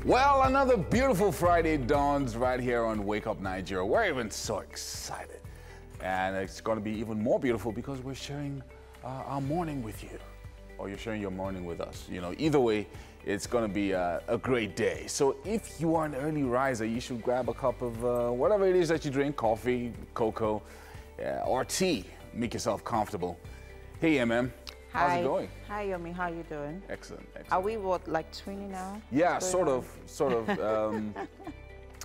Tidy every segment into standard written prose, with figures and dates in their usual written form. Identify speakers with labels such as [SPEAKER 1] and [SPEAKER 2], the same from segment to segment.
[SPEAKER 1] Well, another beautiful Friday dawns right here on Wake Up Nigeria. We're even so excited. And it's going to be even more beautiful because we're sharing our morning with you. Or you're sharing your morning with us. You know, either way, it's going to be a great day. So if you are an early riser, you should grab a cup of whatever it is that you drink, coffee, cocoa, or tea. Make yourself comfortable. Hey, MM.
[SPEAKER 2] Hi.
[SPEAKER 1] How's it going?
[SPEAKER 2] Hi, Yomi. How you doing?
[SPEAKER 1] Excellent, excellent.
[SPEAKER 2] Are we, what, like 20 now?
[SPEAKER 1] Yeah, sort of.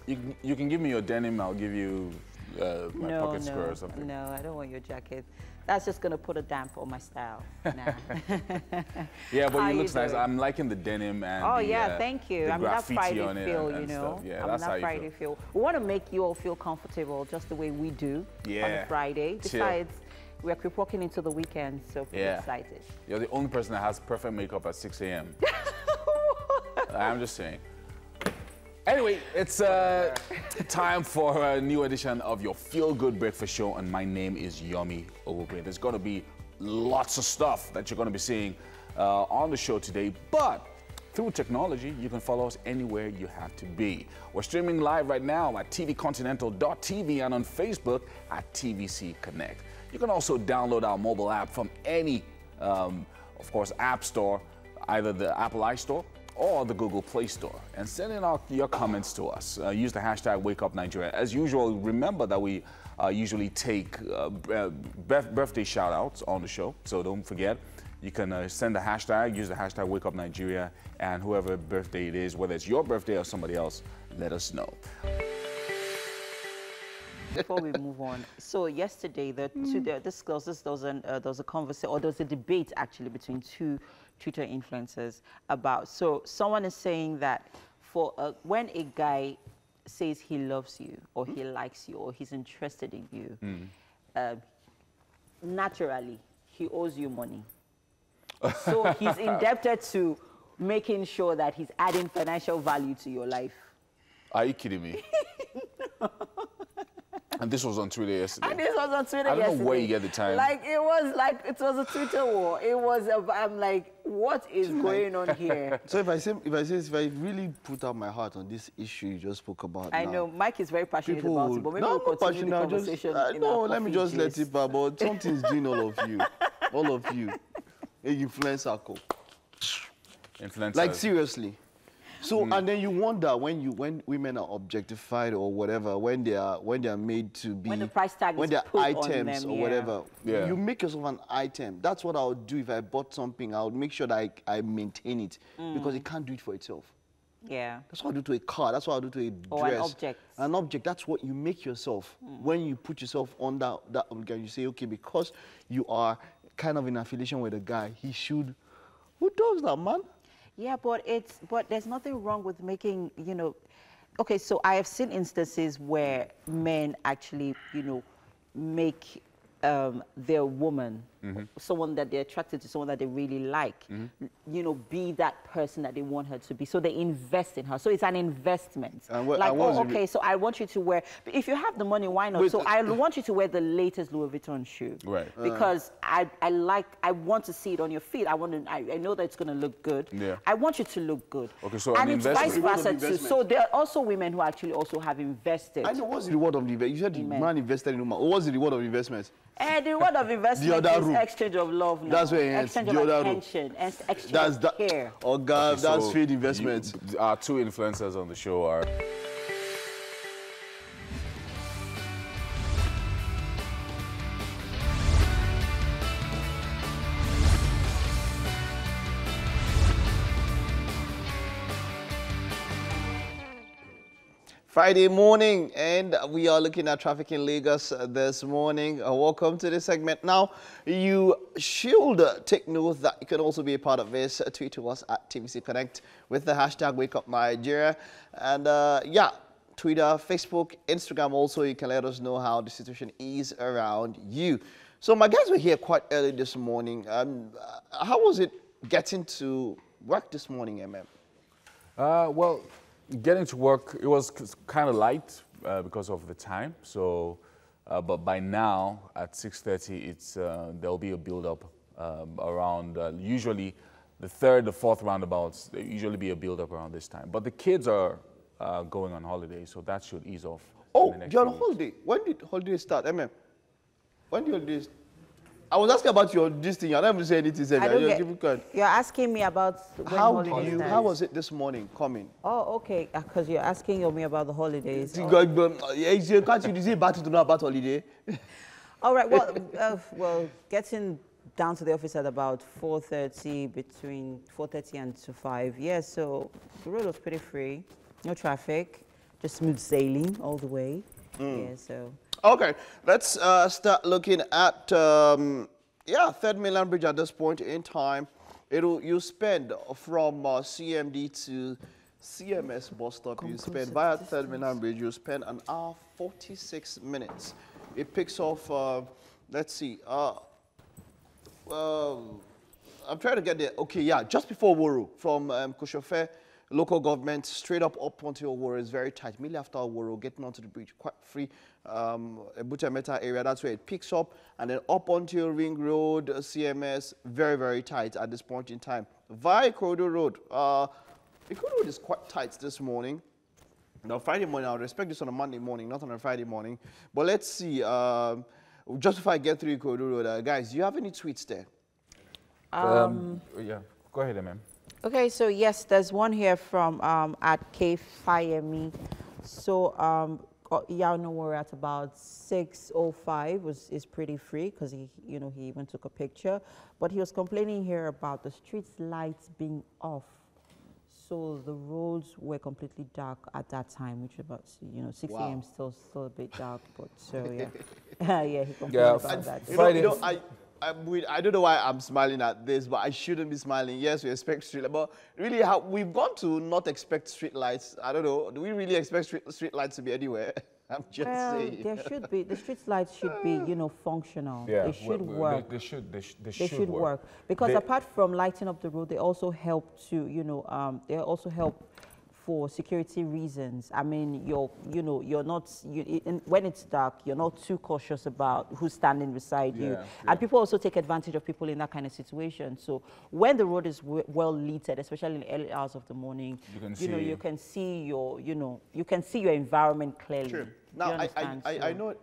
[SPEAKER 1] You can give me your denim, I'll give you my pocket square or something.
[SPEAKER 2] No, I don't want your jacket. That's just going to put a damp on my style. Nah.
[SPEAKER 1] Yeah, but it looks nice. I'm liking the denim and
[SPEAKER 2] oh, yeah, thank you.
[SPEAKER 1] the
[SPEAKER 2] I'm that
[SPEAKER 1] graffiti
[SPEAKER 2] Friday
[SPEAKER 1] on it
[SPEAKER 2] feel,
[SPEAKER 1] and
[SPEAKER 2] you know.
[SPEAKER 1] stuff. Yeah,
[SPEAKER 2] I'm
[SPEAKER 1] that's
[SPEAKER 2] that
[SPEAKER 1] how you
[SPEAKER 2] Friday feel. We want to make you all feel comfortable just the way we do on a Friday. Besides, we're walking into the weekend, so we're excited.
[SPEAKER 1] You're the only person that has perfect makeup at 6 a.m. I'm just saying. Anyway, it's time for a new edition of your Feel Good Breakfast Show, and my name is Yomi Ogugwe. There's going to be lots of stuff that you're going to be seeing on the show today, but through technology, you can follow us anywhere you have to be. We're streaming live right now at tvcontinental.tv and on Facebook at TVC Connect. You can also download our mobile app from any, of course, app store, either the Apple iStore or the Google Play Store, and send in your comments to us. Use the hashtag WakeUpNigeria. As usual, remember that we usually take birthday shout-outs on the show, so don't forget. You can send the hashtag, use the hashtag WakeUpNigeria, and whoever birthday it is, whether it's your birthday or somebody else, let us know.
[SPEAKER 2] Before we move on, so yesterday, there was a conversation, or there was a debate actually between two Twitter influencers about, so someone is saying that for when a guy says he loves you, or he likes you, or he's interested in you, naturally, he owes you money. So he's indebted to making sure that he's adding financial value to your life.
[SPEAKER 1] Are you kidding me? No. And this was on Twitter yesterday.
[SPEAKER 2] And this was on Twitter yesterday.
[SPEAKER 1] I don't know where you get the time.
[SPEAKER 2] It was a Twitter war. It was, I'm like, what is going on here?
[SPEAKER 3] So if I really put out my heart on this issue you just spoke about
[SPEAKER 2] I know, Mike is very passionate about it, but maybe we'll continue the conversation
[SPEAKER 3] no, let me just let it pass, but something's doing all of you. All of you. Influencer.
[SPEAKER 1] Influencers.
[SPEAKER 3] Like, seriously. So and then you wonder when women are objectified or whatever, when they are made to be,
[SPEAKER 2] when the price tag
[SPEAKER 3] when
[SPEAKER 2] is
[SPEAKER 3] they're
[SPEAKER 2] put
[SPEAKER 3] items
[SPEAKER 2] on them,
[SPEAKER 3] or whatever, you make yourself an item. That's what I would do if I bought something. I would make sure that I maintain it because it can't do it for itself.
[SPEAKER 2] Yeah.
[SPEAKER 3] That's what I do to a car. That's what I do to a dress.
[SPEAKER 2] Or an object.
[SPEAKER 3] An object. That's what you make yourself. When you put yourself under that obligation, you say, okay, because you are kind of in affiliation with a guy, he should. Who does that, man?
[SPEAKER 2] Yeah, but there's nothing wrong with making, you know, okay, so I have seen instances where men actually, you know, make their woman, someone that they're attracted to, someone that they really like, you know, be that person that they want her to be. So they invest in her. So it's an investment. Like, oh, okay, so I want you to wear, if you have the money, why not? So I want you to wear the latest Louis Vuitton shoe. Right. Because I want to see it on your feet. I know that it's going to look good. Yeah. I want you to look good. Okay, so and it's vice versa too. So there are also women who actually also have invested.
[SPEAKER 3] I know, what's the reward of the investment? You said the man invested in woman. What was the reward of investment?
[SPEAKER 2] And the reward of investment is exchange of love now.
[SPEAKER 3] That's where it ends.
[SPEAKER 2] Exchange of attention, exchange of care.
[SPEAKER 3] Oh, God, that's paid investment.
[SPEAKER 1] Our two influencers on the show are...
[SPEAKER 3] Friday morning, and we are looking at traffic in Lagos this morning. Welcome to this segment. Now, you should take note that you can also be a part of this. Tweet to us at TVC Connect with the hashtag WakeUpNigeria. And yeah, Twitter, Facebook, Instagram also, you can let us know how the situation is around you. So my guys were here quite early this morning. How was it getting to work this morning, MM?
[SPEAKER 1] Well, getting to work, it was kind of light because of the time. So, but by now at 6:30, it's there'll be a build-up around. Usually, the third, the fourth roundabouts, there usually be a build-up around this time. But the kids are going on holiday, so that should ease off.
[SPEAKER 3] Oh, you're on holiday. When did holiday start? When did holidays? I was asking about your this thing. I don't even say anything.
[SPEAKER 2] You're asing me about when
[SPEAKER 3] how was it this morning coming?
[SPEAKER 2] Oh, okay. Because you're asking me about the holidays.
[SPEAKER 3] Can't you say battle to know about holiday?
[SPEAKER 2] All right. Well, getting down to the office at about 4:30, between 4:30 and to 5. Yeah, so the road was pretty free. No traffic. Just smooth sailing all the way. Yeah, so.
[SPEAKER 3] Okay, let's start looking at, Third Mainland Bridge at this point in time. You spend from CMD to CMS bus stop, you spend via Third Mainland Bridge, you spend an hour 46 minutes. It picks off, let's see, I'm trying to get there. Okay, yeah, just before Woro, from Koshofe local government straight up until Woro is very tight. Immediately after Woro, getting onto the bridge, quite free. Buta Meta area, that's where it picks up. And then up until Ring Road, CMS, very, very tight at this point in time. Via Ikorodu Road. Ikorodu Road is quite tight this morning. Now, Friday morning, I would expect this on a Monday morning, not on a Friday morning. But let's see. Just if I get through Ikorodu Road, guys, do you have any tweets there?
[SPEAKER 1] Yeah, go ahead, ma'am.
[SPEAKER 2] Okay, so yes, there's one here from at K5ME. So Yano were at about 6:05 is pretty free because he even took a picture, but he was complaining here about the street lights being off. So the roads were completely dark at that time, which was about 6 a.m. Still a bit dark, but so yeah, yeah, he complained about that.
[SPEAKER 3] I don't know why I'm smiling at this, but I shouldn't be smiling. Yes, we expect street lights, but really, we've gone to not expect street lights. I don't know. Do we really expect street lights to be anywhere? I'm just saying.
[SPEAKER 2] There should be. The street lights should be, functional.
[SPEAKER 1] Yeah,
[SPEAKER 2] they should work.
[SPEAKER 1] They
[SPEAKER 2] should work. Because apart from lighting up the road, they also help to, they also help for security reasons. I mean, when it's dark, you're not too cautious about who's standing beside you. And people also take advantage of people in that kind of situation. So when the road is well lit, especially in the early hours of the morning, you can see your environment clearly.
[SPEAKER 3] True. Now, I know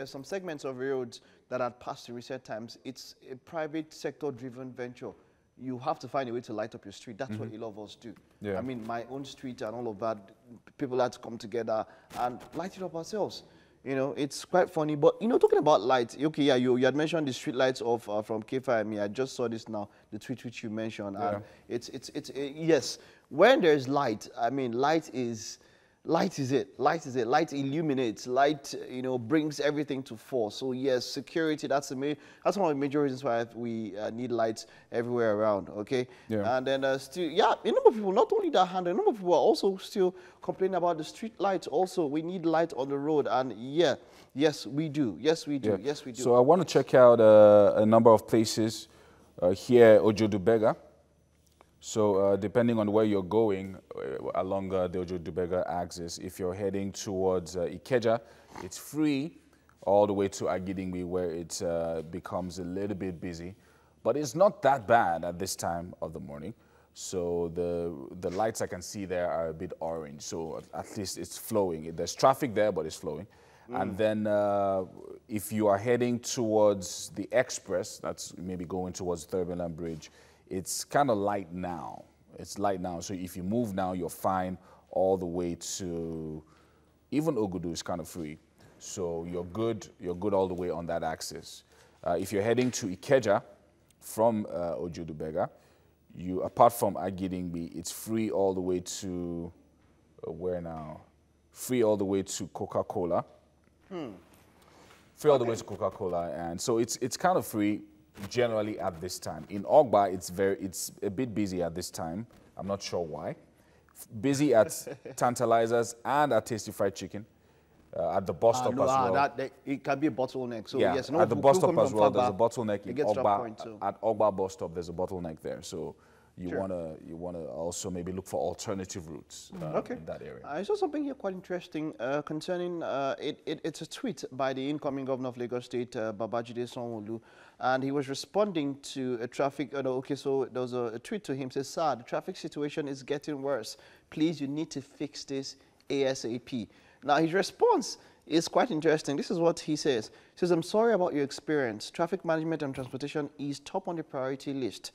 [SPEAKER 3] some segments of roads that had passed in recent times. It's a private sector-driven venture. You have to find a way to light up your street. That's what a lot of us do. Yeah. I mean, my own street and all of that, people had to come together and light it up ourselves. It's quite funny. But, talking about lights, okay, yeah, you had mentioned the street lights of from K5ME. I just saw this now, the tweet which you mentioned. And yes, when there's light, I mean, light is it. Light illuminates. Light, brings everything to fore. So yes, security. That's one of the major reasons why we need lights everywhere around. Okay. Yeah. And then a number of people. Not only that, a number of people are also still complaining about the street lights. Also, we need light on the road. And yes, we do. Yes, we do. Yeah. Yes, we do.
[SPEAKER 1] So I want to check out a number of places here, Ojo-Dubega. So depending on where you're going along the Ojo-Dubega axis, if you're heading towards Ikeja, it's free all the way to Agidingbi, where it becomes a little bit busy. But it's not that bad at this time of the morning. So the lights I can see there are a bit orange. So at least it's flowing. There's traffic there, but it's flowing. And then if you are heading towards the express, that's maybe going towards Third Mainland Bridge, it's kind of light now. It's light now. So if you move now, you're fine all the way to, even Ogudu is kind of free. So you're good all the way on that axis. If you're heading to Ikeja from Ojo-Dubega, apart from Agidingbi, it's free all the way to, where now? Free all the way to Coca-Cola. Free all the way to Coca-Cola. And so it's kind of free generally at this time. In Ogba, it's a bit busy at this time. I'm not sure why. Busy at Tantalizers and at Tasty Fried Chicken. At the bus stop as well.
[SPEAKER 3] It can be a bottleneck. So
[SPEAKER 1] yeah, at the bus stop as well, there's a bottleneck in Ogba. At Ogba bus stop, there's a bottleneck there. So you wanna also maybe look for alternative routes in that area.
[SPEAKER 3] I saw something here quite interesting concerning it's a tweet by the incoming governor of Lagos State, Babajide Sanwo-Olu, and he was responding to a traffic. So there was a tweet to him says, "Sir, the traffic situation is getting worse. Please, you need to fix this ASAP." Now his response is quite interesting. This is what he says. He says, "I'm sorry about your experience. Traffic management and transportation is top on the priority list.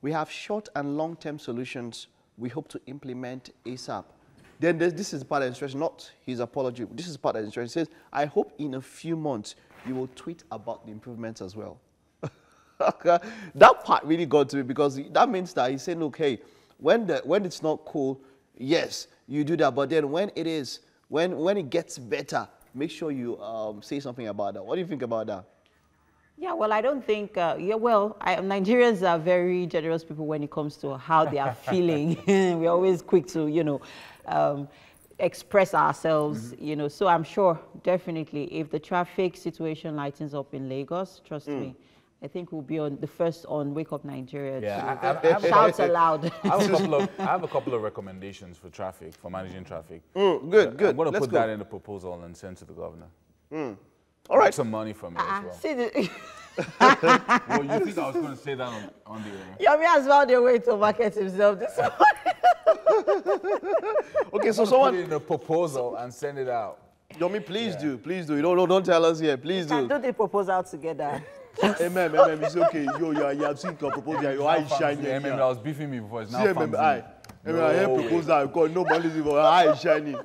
[SPEAKER 3] We have short and long-term solutions we hope to implement ASAP." Then this is the part that interesting, not his apology. This is the part that interesting. He says, "I hope in a few months you will tweet about the improvements as well." That part really got to me because that means that he's saying, okay, when it's not cool, yes, you do that. But then when it is, when it gets better, make sure you say something about that. What do you think about that?
[SPEAKER 2] Yeah, well, I don't think, Nigerians are very generous people when it comes to how they are feeling. We're always quick to, express ourselves, So I'm sure, definitely, if the traffic situation lightens up in Lagos, trust me, I think we'll be the first on Wake Up Nigeria.
[SPEAKER 1] Yeah,
[SPEAKER 2] Shouts aloud.
[SPEAKER 1] I have a couple of recommendations for traffic, for managing traffic.
[SPEAKER 3] Good.
[SPEAKER 1] I'm going to put that in the proposal and send to the governor.
[SPEAKER 3] All right.
[SPEAKER 1] Get some money from it as well.
[SPEAKER 2] See
[SPEAKER 1] Well, you think I was going to say that on the air?
[SPEAKER 2] Yomi has found a way to market himself this morning.
[SPEAKER 3] Okay, so
[SPEAKER 1] someone put it in a proposal and send it out.
[SPEAKER 3] Yomi, please do. You don't tell us here. Please do.
[SPEAKER 2] Do the proposal together.
[SPEAKER 3] It's okay. You have seen your proposal. Your eyes shining.
[SPEAKER 1] I was beefing me before. It's now
[SPEAKER 3] I hear proposal. Because no money is for eyes shining.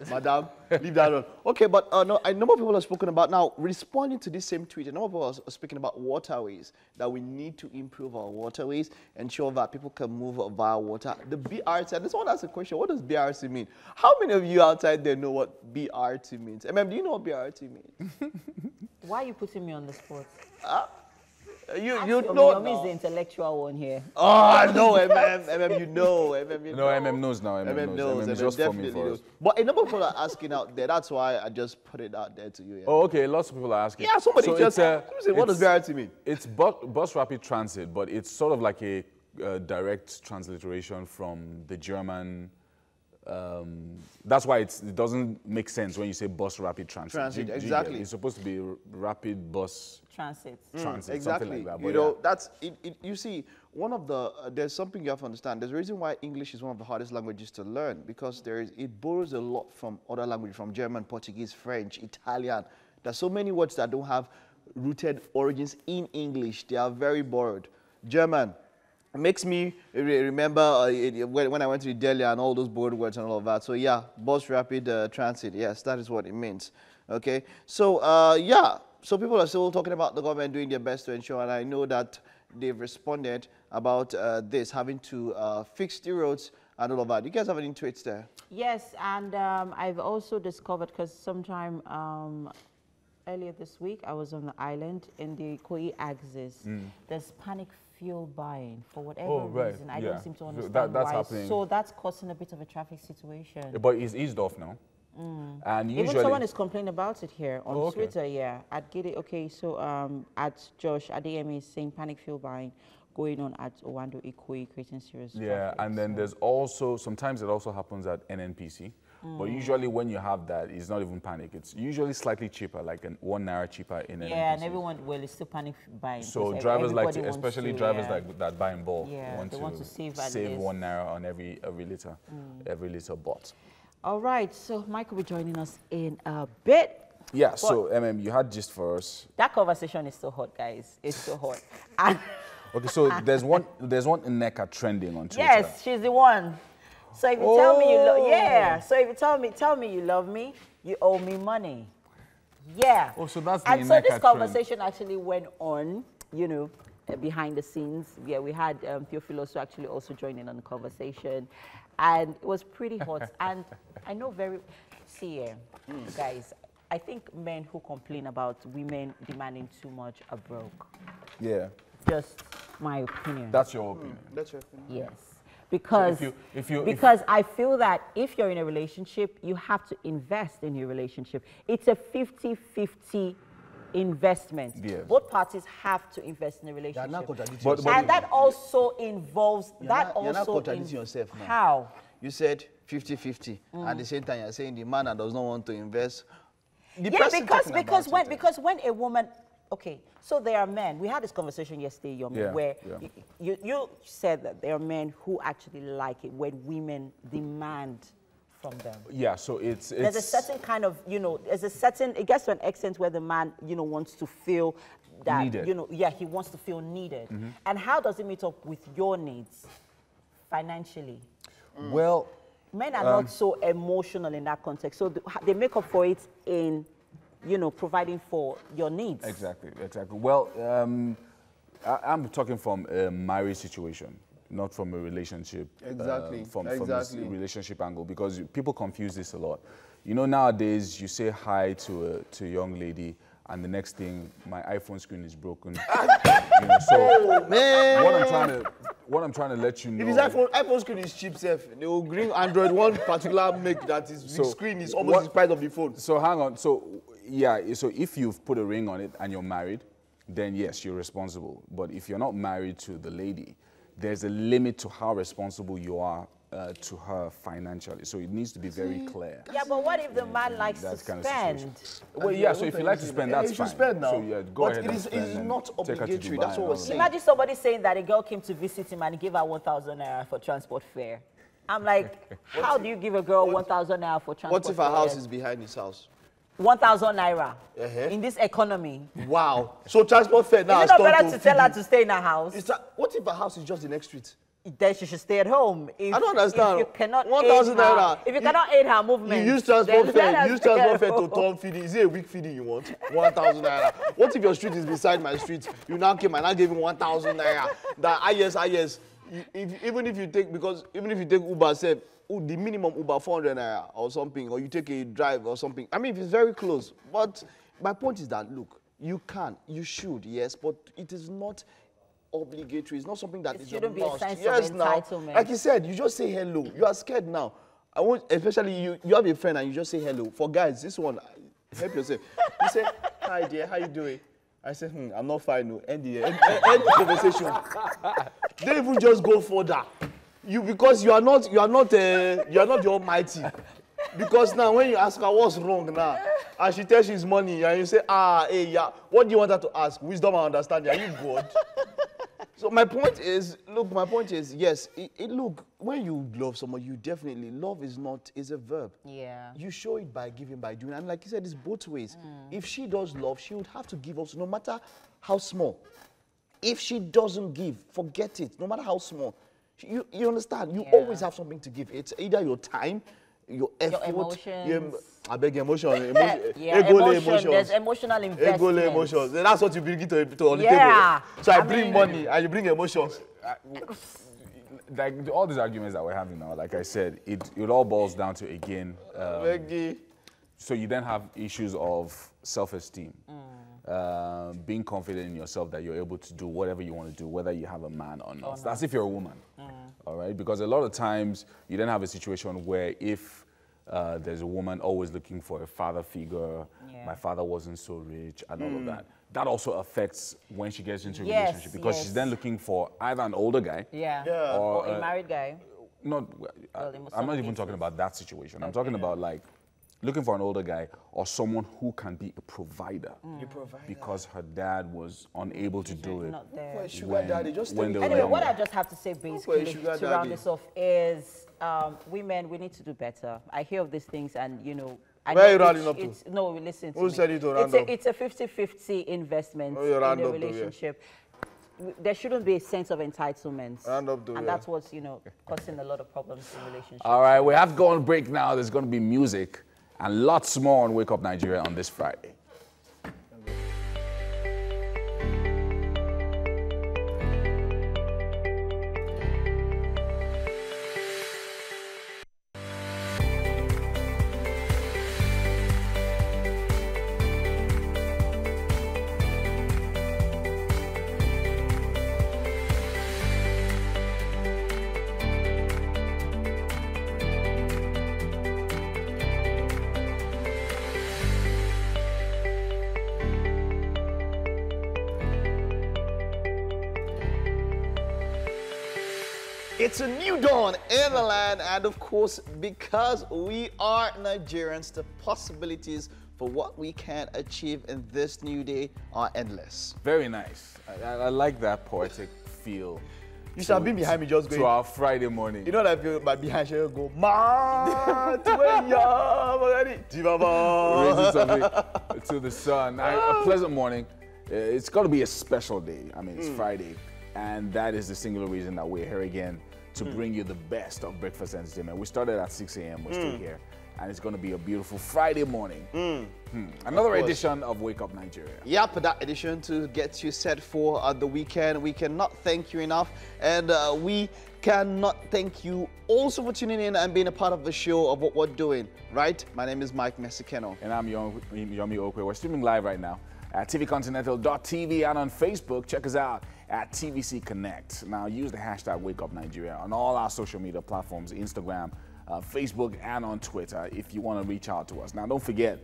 [SPEAKER 3] Madam, leave that on. Okay, but no, a number of people have spoken about now responding to this same tweet. A number of people are speaking about waterways, that we need to improve our waterways, ensure that people can move via water. The BRT, and this one asks a question: what does BRT mean? How many of you outside there know what BRT means? Do you know what BRT means?
[SPEAKER 2] Why are you putting me on the spot?
[SPEAKER 3] You know.
[SPEAKER 2] Yomi is the intellectual one here.
[SPEAKER 3] Oh, no, you know.
[SPEAKER 1] MM knows now. MM knows. MM just for me for us.
[SPEAKER 3] But a number of people are asking out there. That's why I just put it out there to you.
[SPEAKER 1] Oh, okay. Lots of people are asking.
[SPEAKER 3] Yeah, somebody just said, what does BRT mean?
[SPEAKER 1] It's bus rapid transit, but it's sort of like a direct transliteration from the German. That's why it doesn't make sense when you say bus rapid transit.
[SPEAKER 3] Exactly.
[SPEAKER 1] It's supposed to be rapid bus
[SPEAKER 2] transit,
[SPEAKER 3] exactly.
[SPEAKER 1] Something like that.
[SPEAKER 3] But that's it. You see, one of the there's something you have to understand. There's a reason why English is one of the hardest languages to learn, because it borrows a lot from other languages, from German, Portuguese, French, Italian. There's so many words that don't have rooted origins in English. They are very borrowed. German. It makes me remember when I went to Delhi and all those board words and all of that. So yeah, bus rapid transit. Yes, that is what it means. Okay. So so people are still talking about the government doing their best to ensure, and I know that they've responded about this, having to fix the roads and all of that. You guys have any tweets there?
[SPEAKER 2] Yes, and I've also discovered, because sometime earlier this week I was on the island in the Koi axis. There's panic fuel buying for whatever reason. I don't seem to understand
[SPEAKER 1] that's
[SPEAKER 2] why.
[SPEAKER 1] happening.
[SPEAKER 2] So that's causing a bit of a traffic situation.
[SPEAKER 1] But it's eased off now. And usually,
[SPEAKER 2] even someone is complaining about it here on Twitter. Yeah, at Get It. Okay, so at Josh Adeyemi is saying panic fuel buying going on at Owando Ikoyi, creating serious traffic.
[SPEAKER 1] And then there's also, sometimes it also happens at NNPC. But usually when you have that, it's not even panic. It's usually slightly cheaper, like ₦1 cheaper in NNPC.
[SPEAKER 2] Yeah, and everyone, it's still panic buying.
[SPEAKER 1] So drivers especially drivers that buy in bulk,
[SPEAKER 2] want to save
[SPEAKER 1] ₦1 on every liter, every liter bought.
[SPEAKER 2] All right, so Mike will be joining us in a bit.
[SPEAKER 1] Yeah, so you had gist for us.
[SPEAKER 2] That conversation is so hot, guys. It's so hot. And
[SPEAKER 1] okay, so there's one Nneka trending on Twitter.
[SPEAKER 2] Yes, she's the one. So if you tell me so if you tell me you love me, you owe me money. Yeah.
[SPEAKER 1] Oh, so that's the
[SPEAKER 2] And
[SPEAKER 1] Nneka
[SPEAKER 2] so this conversation actually went on, behind the scenes. Yeah, we had Theophilus who actually also joined in on the conversation. And it was pretty hot. And I know guys, I think men who complain about women demanding too much are broke.
[SPEAKER 1] Yeah.
[SPEAKER 2] Just my opinion.
[SPEAKER 1] That's your opinion.
[SPEAKER 3] That's your opinion.
[SPEAKER 2] Yes. Because, because I feel that if you're in a relationship, you have to invest in your relationship. It's a 50-50 investment.
[SPEAKER 1] Yes.
[SPEAKER 2] Both parties have to invest in a
[SPEAKER 3] You're
[SPEAKER 2] relationship.
[SPEAKER 3] not contradicting
[SPEAKER 1] But-
[SPEAKER 3] yourself.
[SPEAKER 2] And that also involves,
[SPEAKER 3] You're not contradicting yourself now.
[SPEAKER 2] How?
[SPEAKER 3] You said 50-50. At the same time, you're saying the man that does not want to invest. The
[SPEAKER 2] Yeah,
[SPEAKER 3] person talking about it,
[SPEAKER 2] because when a woman, okay, so there are men. We had this conversation yesterday, Yomi,
[SPEAKER 1] Yeah,
[SPEAKER 2] where
[SPEAKER 1] yeah.
[SPEAKER 2] you said that there are men who actually like it when women demand from them.
[SPEAKER 1] Yeah, so it's
[SPEAKER 2] There's a certain kind of, there's a certain, it gets to an extent where the man, wants to feel that,
[SPEAKER 1] Needed.
[SPEAKER 2] he wants to feel needed. And how does it meet up with your needs financially?
[SPEAKER 1] well.
[SPEAKER 2] Men are not so emotional in that context. So they make up for it in, providing for your needs.
[SPEAKER 1] Exactly. Well, I'm talking from a marriage situation, not from a relationship.
[SPEAKER 3] Exactly.
[SPEAKER 1] From this relationship angle, because people confuse this a lot. Nowadays you say hi to a young lady, and the next thing, my iPhone screen is broken. So
[SPEAKER 3] Man.
[SPEAKER 1] what I'm trying to let you know.
[SPEAKER 3] If his iPhone screen is cheap, safe. They will bring Android one particular make that is the screen is almost the price of the phone.
[SPEAKER 1] So hang on. So yeah. So if you've put a ring on it and you're married, then yes, you're responsible. But if you're not married to the lady, there's a limit to how responsible you are to her financially. So it needs to be very clear.
[SPEAKER 2] Yeah, but what if the man likes to
[SPEAKER 1] That kind of
[SPEAKER 2] spend?
[SPEAKER 1] situation. Well, yeah. So if you like to spend, that's
[SPEAKER 3] you
[SPEAKER 1] fine.
[SPEAKER 3] should spend now.
[SPEAKER 1] So yeah, go
[SPEAKER 3] But
[SPEAKER 1] ahead.
[SPEAKER 3] it
[SPEAKER 1] and
[SPEAKER 3] is
[SPEAKER 1] spend and
[SPEAKER 3] not
[SPEAKER 1] take her to
[SPEAKER 3] obligatory.
[SPEAKER 1] Dubai
[SPEAKER 3] That's what
[SPEAKER 1] and
[SPEAKER 3] we're
[SPEAKER 1] all
[SPEAKER 3] saying.
[SPEAKER 1] that.
[SPEAKER 2] Imagine somebody saying that a girl came to visit him and he gave her 1,000 naira for transport fare. I'm like, how do you give a girl 1,000 naira for transport
[SPEAKER 3] What if her
[SPEAKER 2] fare?
[SPEAKER 3] house is behind his house?
[SPEAKER 2] 1,000 naira
[SPEAKER 3] Uh-huh.
[SPEAKER 2] in this economy.
[SPEAKER 3] Wow. So transport fare now
[SPEAKER 2] Is
[SPEAKER 3] has
[SPEAKER 2] it not
[SPEAKER 3] turned
[SPEAKER 2] better to tell her
[SPEAKER 3] feeding.
[SPEAKER 2] to stay in her house?
[SPEAKER 3] What if her house is just the next street?
[SPEAKER 2] Then she should stay at home. If,
[SPEAKER 3] I don't understand.
[SPEAKER 2] If you cannot
[SPEAKER 3] 1,000
[SPEAKER 2] aid her,
[SPEAKER 3] naira.
[SPEAKER 2] if you cannot aid her movement,
[SPEAKER 3] You use transport
[SPEAKER 2] then
[SPEAKER 3] fare.
[SPEAKER 2] let her
[SPEAKER 3] You use
[SPEAKER 2] stay
[SPEAKER 3] transport
[SPEAKER 2] at
[SPEAKER 3] fare to
[SPEAKER 2] home.
[SPEAKER 3] turn feeding. Is it a week feeding you want? 1,000 naira. What if your street is beside my street? You now came and I gave him 1,000 naira. That yes. Even if you take Uber, say the minimum Uber 400 naira or something, or you take a drive or something. I mean, if it's very close. But my point is that look, you can, you should, yes, but it is not obligatory. It's not something that
[SPEAKER 2] It
[SPEAKER 3] is
[SPEAKER 2] shouldn't
[SPEAKER 3] a
[SPEAKER 2] be a
[SPEAKER 3] must.
[SPEAKER 2] sense of
[SPEAKER 3] Yes, now,
[SPEAKER 2] entitlement.
[SPEAKER 3] like you said, you just say hello. You are scared now. I want, especially you have a friend and you just say hello. For guys, this one, help yourself. You say, hi dear, how you doing? I say, I'm not fine. No. End the conversation. They even just go further. Because you are not the almighty. Because now when you ask her what's wrong now, and she tells you it's money, and you say, hey, yeah, what do you want her to ask? Wisdom and understanding. Are you God? So my point is, yes, look, when you love someone, you definitely, love is a verb.
[SPEAKER 2] Yeah.
[SPEAKER 3] You show it by giving, by doing. And like you said, it's both ways. If she does love, she would have to give also, no matter how small. If she doesn't give, forget it, no matter how small. You understand? You always have something to give. It's either your time, your effort,
[SPEAKER 2] emotions.
[SPEAKER 3] I beg emotion.
[SPEAKER 2] Emotion. There's emotional investment.
[SPEAKER 3] Emotions. That's what you bring it to on the
[SPEAKER 2] Yeah.
[SPEAKER 3] table. So I bring money and you bring emotions.
[SPEAKER 1] Like all these arguments that we're having now, like I said, it all boils down to, again, so you then have issues of self-esteem, being confident in yourself that you're able to do whatever you want to do, whether you have a man or not. That's if you're a woman, all right? Because a lot of times you then have a situation where if there's a woman always looking for a father figure, my father wasn't so rich, and all of that. That also affects when she gets into a relationship, because she's then looking for either an older guy,
[SPEAKER 2] or a married guy.
[SPEAKER 1] I'm not even talking about that situation. I'm talking about like looking for an older guy or someone who can be a provider, because her dad was unable to do it.
[SPEAKER 2] Not there.
[SPEAKER 1] Anyway,
[SPEAKER 2] what I just have to say basically to round this off is women, we need to do better. I hear of these things and,
[SPEAKER 3] Where are you rounding up to?
[SPEAKER 2] No, listen to
[SPEAKER 3] Who
[SPEAKER 2] me.
[SPEAKER 3] said you to round up?
[SPEAKER 2] It's a 50-50 investment in a relationship. There shouldn't be a sense of entitlement. And that's what's, causing a lot of problems in relationships.
[SPEAKER 1] All right, we have to go on break now. There's going to be music and lots more on Wake Up Nigeria on this Friday.
[SPEAKER 3] It's a new dawn in the land, and of course, because we are Nigerians, the possibilities for what we can achieve in this new day are endless.
[SPEAKER 1] Very nice. I like that poetic feel.
[SPEAKER 3] You should have been behind me just going.
[SPEAKER 1] To our Friday morning.
[SPEAKER 3] You know that I feel my behind you go, man,
[SPEAKER 1] raising something to the sun. A pleasant morning. It's going to be a special day. I mean, it's Friday, and that is the singular reason that we're here again to bring you the best of breakfast entertainment. We started at 6 a.m. We're still here, and it's going to be a beautiful Friday morning. Another edition of Wake Up Nigeria.
[SPEAKER 3] Yep, that edition to get you set for the weekend. We cannot thank you enough, and we cannot thank you also for tuning in and being a part of the show of what we're doing, right? My name is Mike Mesikeno.
[SPEAKER 1] And I'm Yomi Okwe. We're streaming live right now at tvcontinental.tv and on Facebook. Check us out at TVC Connect. Now, use the hashtag Wake Up Nigeria on all our social media platforms, Instagram, Facebook, and on Twitter if you want to reach out to us. Now, don't forget,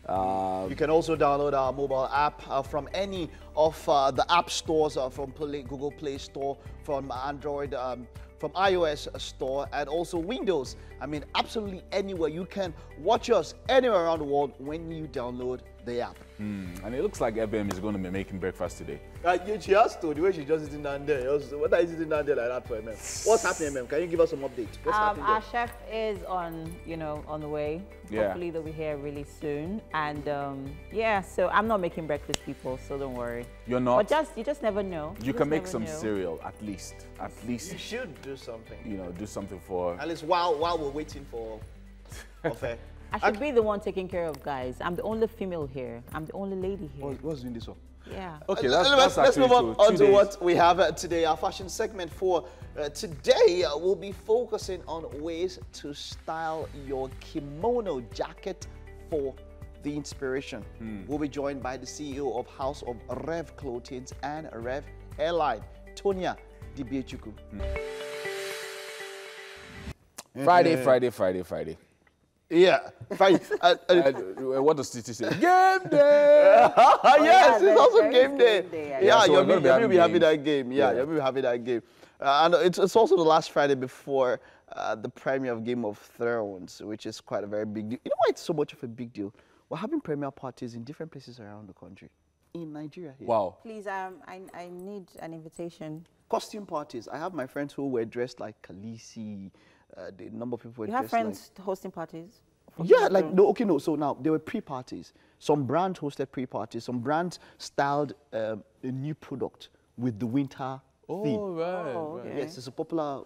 [SPEAKER 3] you can also download our mobile app from any of the app stores, from Google Play Store, from Android, from iOS Store, and also Windows. I mean, absolutely anywhere. You can watch us anywhere around the world when you download the app.
[SPEAKER 1] And it looks like FBM is going to be making breakfast today.
[SPEAKER 3] She has to, the way she's just sitting down there. What are you sitting down there like that for, MM? What's happening, MM? Can you give us some update? What's happening there?
[SPEAKER 2] Our chef is on, on the way.
[SPEAKER 1] Yeah.
[SPEAKER 2] Hopefully they'll be here really soon. And yeah, so I'm not making breakfast, people, so don't worry.
[SPEAKER 1] You're not?
[SPEAKER 2] But you just never know.
[SPEAKER 1] You can make some cereal, at least.
[SPEAKER 3] You should do something.
[SPEAKER 1] Do something for...
[SPEAKER 3] At least while we're waiting for Ofe.
[SPEAKER 2] I should be the one taking care of guys. I'm the only female here. I'm the only lady here.
[SPEAKER 3] What's doing this one?
[SPEAKER 2] Yeah.
[SPEAKER 1] Okay,
[SPEAKER 3] let's move on to what we have today. Our fashion segment for today will be focusing on ways to style your kimono jacket for the inspiration. We'll be joined by the CEO of House of Rev Clothing and Rev Airline, Tonya Dibiechukwu.
[SPEAKER 1] Friday.
[SPEAKER 3] Yeah, Friday.
[SPEAKER 1] What does Titi say? Game day!
[SPEAKER 3] Yes, it's also game day. Yeah,
[SPEAKER 1] so
[SPEAKER 3] you'll be having
[SPEAKER 1] games.
[SPEAKER 3] that game. Yeah, you'll be having that game. And it's also the last Friday before the premiere of Game of Thrones, which is quite a very big deal. You know why it's so much of a big deal? We're having premiere parties in different places around the country. In Nigeria here.
[SPEAKER 1] Wow.
[SPEAKER 2] Please, I need an invitation.
[SPEAKER 3] Costume parties. I have my friends who were dressed like Khaleesi. The number of people were
[SPEAKER 2] You have
[SPEAKER 3] dressed
[SPEAKER 2] friends hosting parties?
[SPEAKER 3] Yeah, no. So now there were pre-parties. Some brands hosted pre-parties. Some brands styled a new product with the winter theme.
[SPEAKER 1] Oh, right.
[SPEAKER 2] Okay.
[SPEAKER 3] Yes, it's a popular